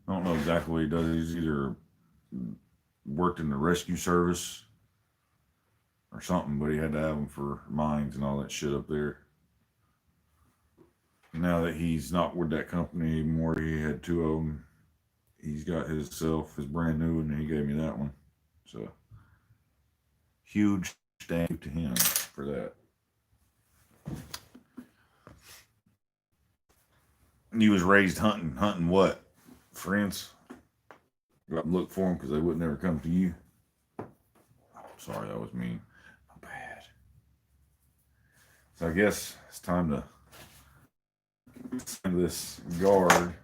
I don't know exactly what he does. He's either worked in the rescue service or something, but he had to have them for mines and all that shit up there. Now that he's not with that company anymore, he had two of them. He's got his brand new one, and he gave me that one. So, huge thank you to him for that. And he was raised hunting. Hunting what? Friends? Go out and look for them because they would never come to you. Oh, sorry, that was mean. Not bad. So I guess it's time to send this guard.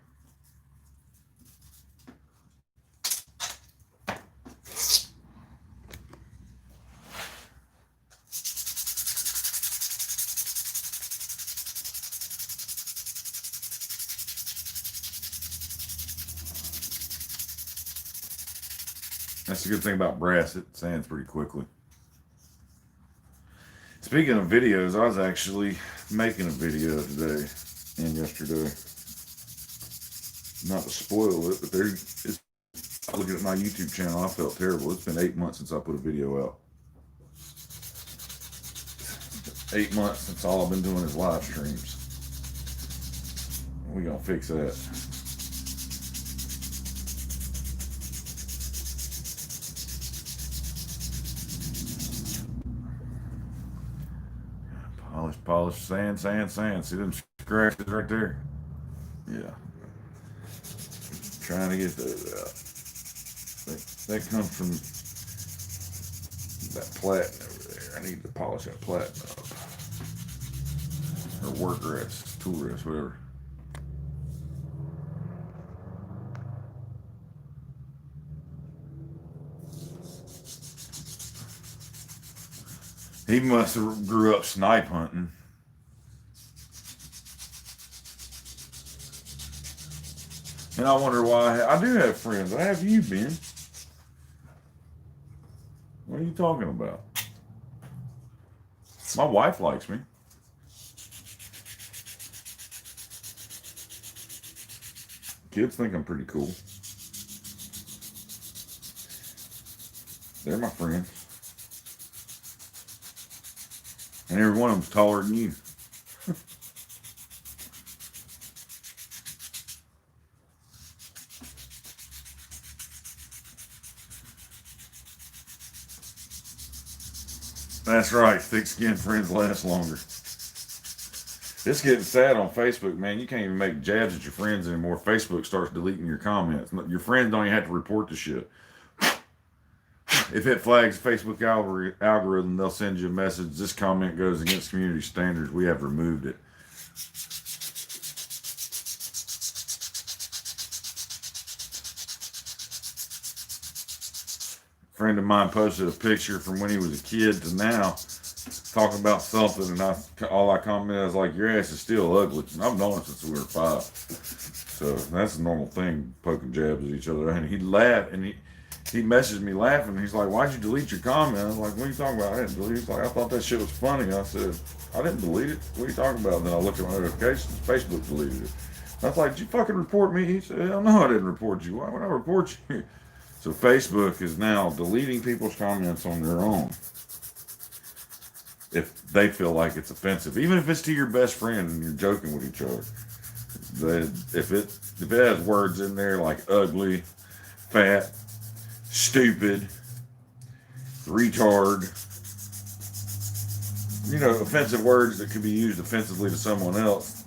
That's the good thing about brass, it sands pretty quickly. Speaking of videos, I was actually making a video today and yesterday. Not to spoil it, but looking at my YouTube channel, I felt terrible. It's been 8 months since I put a video out. 8 months since all I've been doing is live streams. We're gonna fix that. Polish, sand. See them scratches right there? Yeah. Trying to get those out. That comes from that platen over there. I need to polish that platen up. Or work rest, tool rest, whatever. He must have grew up snipe hunting. And I wonder why. I do have friends. I have you, Ben. What are you talking about? My wife likes me. Kids think I'm pretty cool. They're my friends. And every one of them's taller than you. That's right. Thick-skinned friends last longer. It's getting sad on Facebook, man. You can't even make jabs at your friends anymore. Facebook starts deleting your comments. Your friends don't even have to report the shit. If it flags Facebook algorithm, they'll send you a message. This comment goes against community standards. We have removed it. A friend of mine posted a picture from when he was a kid to now, talking about something, and all I commented was like, "Your ass is still ugly." And I've known it since we were 5, so that's a normal thing, poking jabs at each other. And he laughed, and he messaged me laughing. He's like, "Why'd you delete your comment?" I was like, "What are you talking about? I didn't delete it." He's like, "I thought that shit was funny." I said, "I didn't delete it. What are you talking about?" And then I looked at my notifications. Facebook deleted it. I was like, "Did you fucking report me?" He said, "Hell no, I didn't report you. Why would I report you?" So Facebook is now deleting people's comments on their own if they feel like it's offensive, even if it's to your best friend and you're joking with each other. If it has words in there like ugly, fat, stupid, retard, offensive words that could be used offensively to someone else.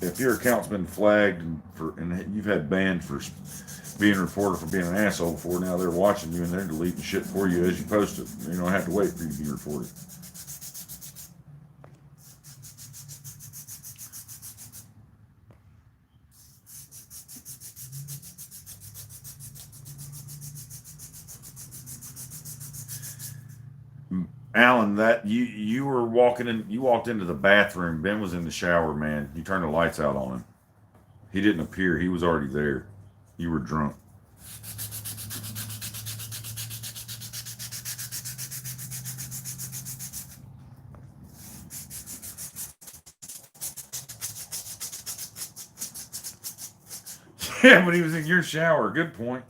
If your account's been flagged and you've had banned for being reported for being an asshole before, now they're watching you and they're deleting shit for you as you post it. You don't have to wait for you to be reported. Alan, that you were walking in, you walked into the bathroom. Ben was in the shower, man. You turned the lights out on him. He didn't appear. He was already there. You were drunk. Yeah, but he was in your shower. Good point.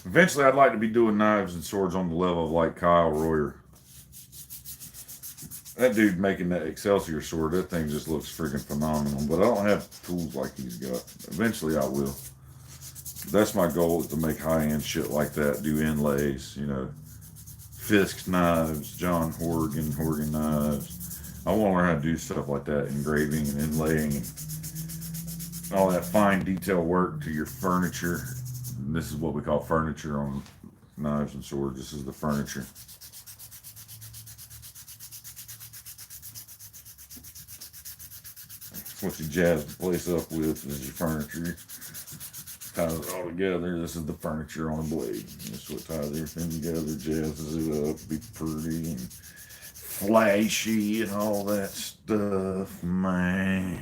Eventually, I'd like to be doing knives and swords on the level of like Kyle Royer. That dude making that Excelsior sword, that thing just looks freaking phenomenal. But I don't have tools like he's got. Eventually, I will. That's my goal, is to make high end shit like that. Do inlays, Fisk knives, John Horgan knives. I want to learn how to do stuff like that, engraving and inlaying, and all that fine detail work to your furniture. And this is what we call furniture on knives and swords. This is the furniture. What you jazz the place up with is your furniture. Ties it all together. This is the furniture on a blade. This is what ties everything together, jazzes it up, be pretty and flashy and all that stuff, man.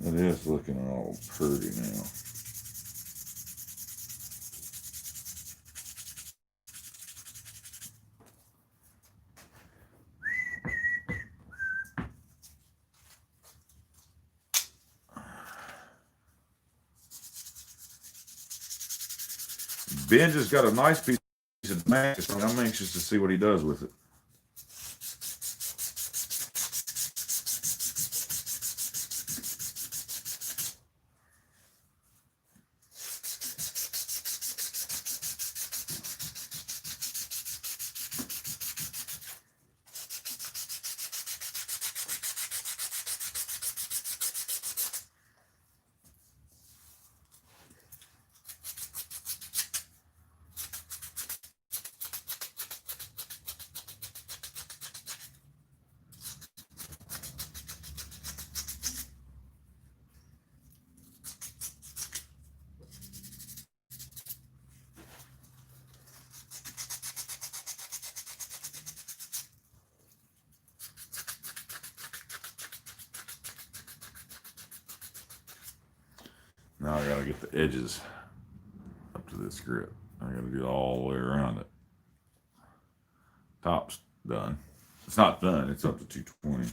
It is looking all pretty now. Ben just got a nice piece of mattress, and I'm anxious to see what he does with it. Now I gotta get the edges up to this grip. I gotta do it all the way around it. Top's done. It's not done. It's up to 220.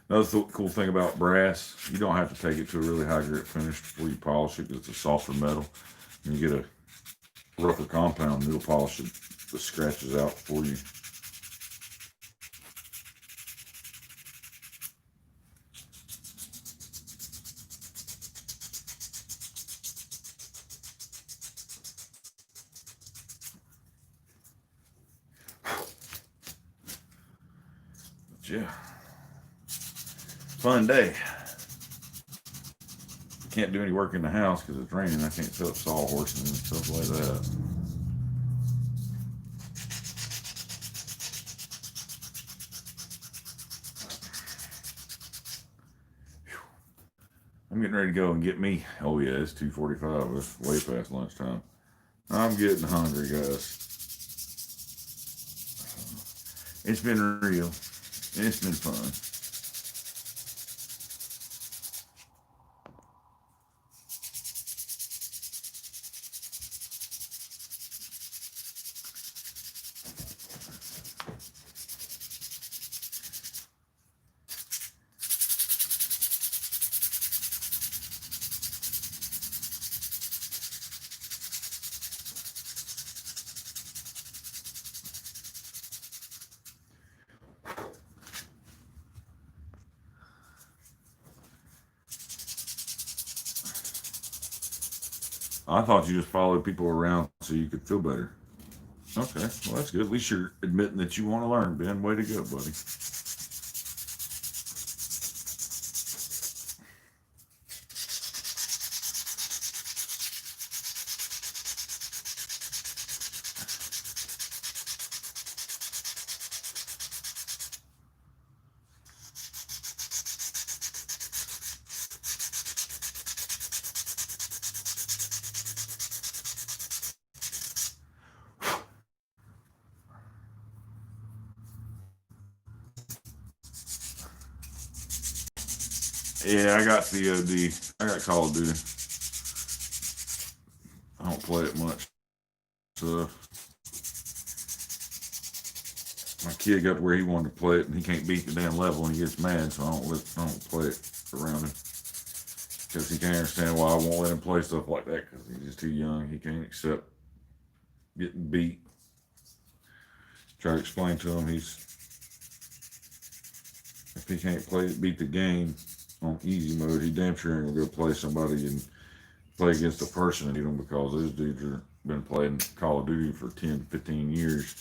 Another cool thing about brass, you don't have to take it to a really high grit finish before you polish it because it's a softer metal. And you get a rougher compound, it'll polish it, the scratches out for you. But yeah, fun day. Can't do any work in the house because it's raining. I can't set up sawhorses and stuff like that. I'm getting ready to go and get me. Oh yeah, it's 2:45. It's way past lunchtime. I'm getting hungry, guys. It's been real. It's been fun. I thought you just followed people around so you could feel better. Okay, well that's good. At least you're admitting that you want to learn, Ben. Way to go, buddy. Yeah, I got COD. I got Call of Duty. I don't play it much. So my kid got to where he wanted to play it, and he can't beat the damn level, and he gets mad. So I don't play it around him because he can't understand why I won't let him play stuff like that because he's just too young. He can't accept getting beat. Try to explain to him if he can't beat the game on easy mode, he damn sure ain't gonna go play somebody and play against a person and beat them because those dudes are been playing Call of Duty for 10, 15 years.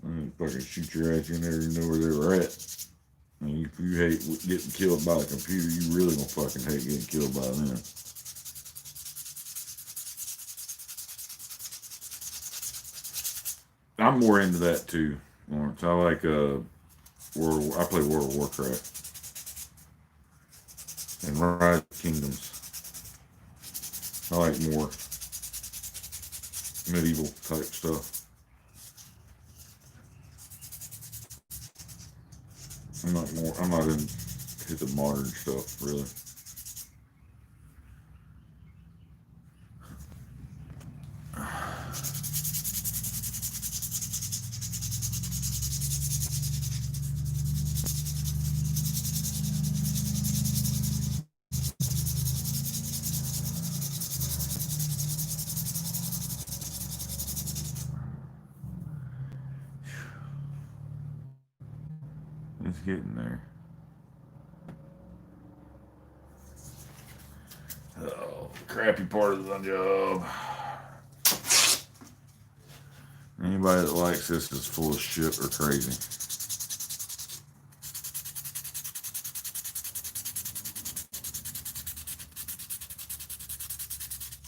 I mean, fucking shoot your ass, you never even know where they were at. I mean, if you hate getting killed by a computer, you really gonna fucking hate getting killed by them. I'm more into that too, Lawrence. I like I play World of Warcraft and Rise of Kingdoms. I like more medieval type stuff. I'm not into the modern stuff really. It's getting there. Oh, the crappy part of the job. Anybody that likes this is full of shit or crazy.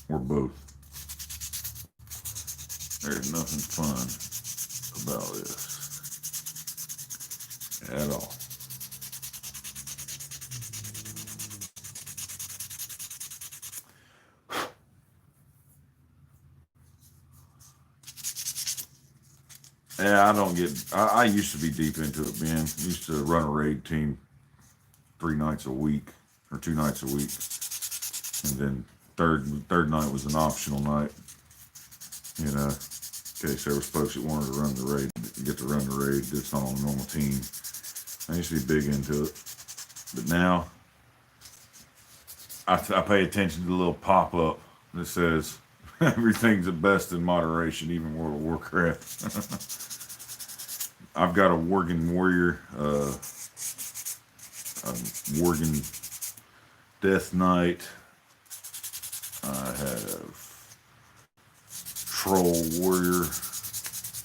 Or both. There's nothing fun about this at all. Yeah, I don't get. I used to be deep into it, man. Used to run a raid team 3 nights a week. or 2 nights a week. And then third night was an optional night, you know, in case there was folks that wanted to run the raid, get to run the raid. That's not on a normal team. I used to be big into it, but now I pay attention to the little pop-up that says everything's at best in moderation, even World of Warcraft. I've got a Worgen Warrior, a Worgen Death Knight. I have Troll Warrior,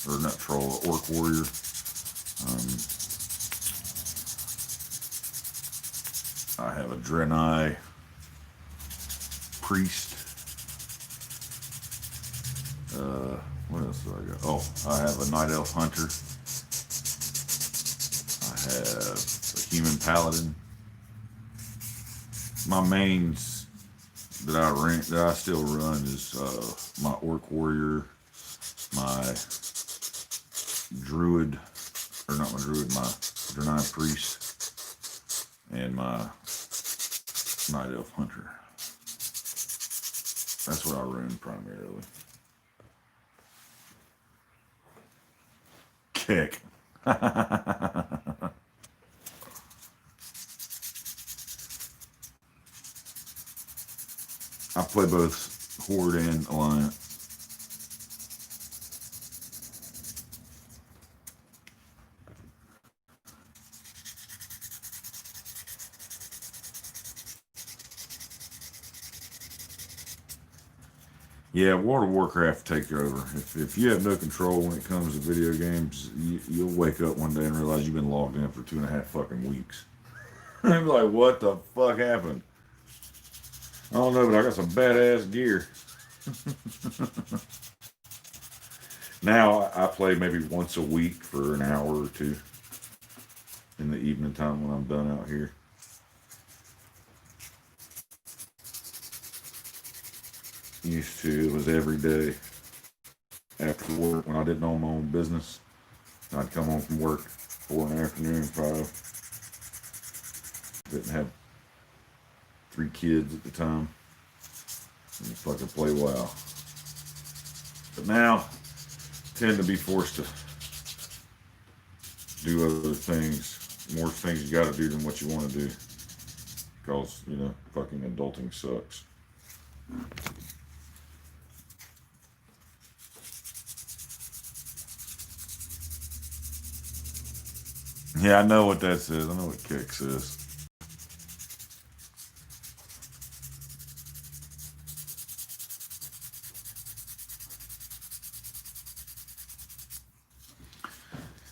or not Troll, Orc Warrior. I have a Draenei Priest. What else do I got? Oh, I have a Night Elf Hunter. I have a Human Paladin. My mains that I still run is my Orc Warrior, my Druid, or not my Druid, my Draenei Priest, and my Night Elf Hunter. That's what I run primarily. Kick. I play both Horde and Alliance. Yeah, World of Warcraft take over. If you have no control when it comes to video games, you'll wake up one day and realize you've been logged in for 2.5 fucking weeks. I'm like, what the fuck happened? I don't know, but I got some badass gear. Now I play maybe once a week for an hour or two in the evening time when I'm done out here. Used to, it was every day after work when I didn't own my own business. I'd come home from work 4 in the afternoon, 5. Didn't have 3 kids at the time. And just fucking play WoW. But now, tend to be forced to do other things, more things you gotta do than what you want to do. Because, you know, fucking adulting sucks. Yeah, I know what that says. I know what kick says.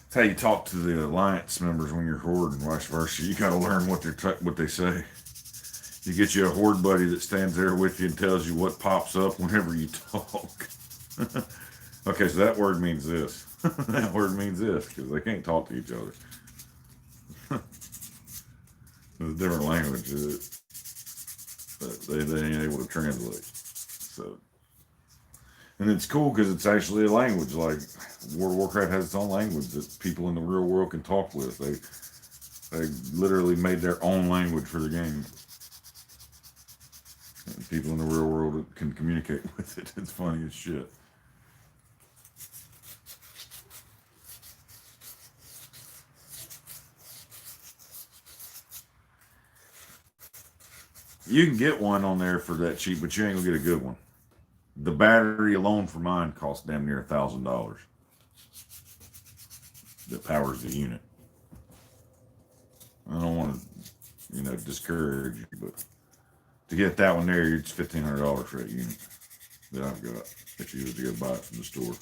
It's how you talk to the Alliance members when you're Horde and vice versa. You gotta learn what they say. You get you a Horde buddy that stands there with you and tells you what pops up whenever you talk. Okay, so that word means this. That word means this, because they can't talk to each other. It's a different language that they ain't able to translate. So, and it's cool because it's actually a language. Like World of Warcraft has its own language that people in the real world can talk with. They literally made their own language for the game. And people in the real world can communicate with it. It's funny as shit. You can get one on there for that cheap, but you ain't gonna get a good one. The battery alone for mine costs damn near $1,000. That powers the unit. I don't want to, you know, discourage you, but to get that one there, it's $1,500 for that unit that I've got. If you were to go buy it from the store,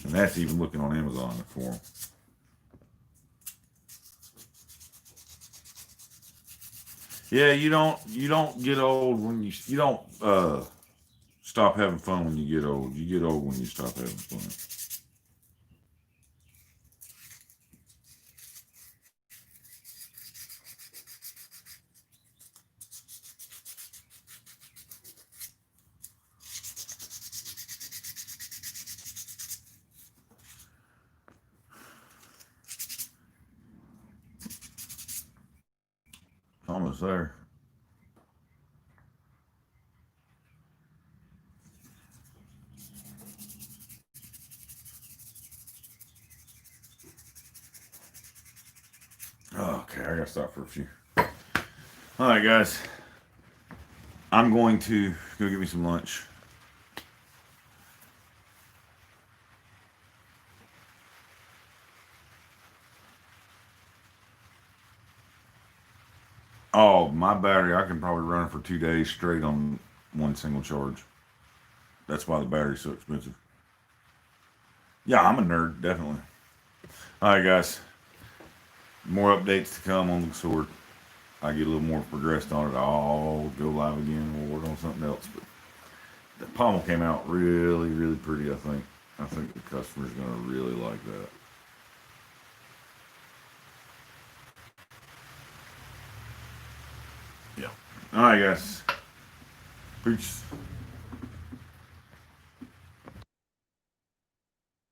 and that's even looking on Amazon for them. Yeah, you don't get old when you don't stop having fun when you get old. You get old when you stop having fun. almost there. Okay, I gotta stop for a few. All right, guys. I'm going to go get me some lunch. Oh, my battery, I can probably run it for 2 days straight on one single charge. That's why the battery's so expensive. Yeah, I'm a nerd, definitely. All right, guys. More updates to come on the sword. I get a little more progressed on it. I'll go live again. We'll work on something else. But the pommel came out really, really pretty, I think. I think the customer's going to really like that. Yeah. All right, guys. Peace.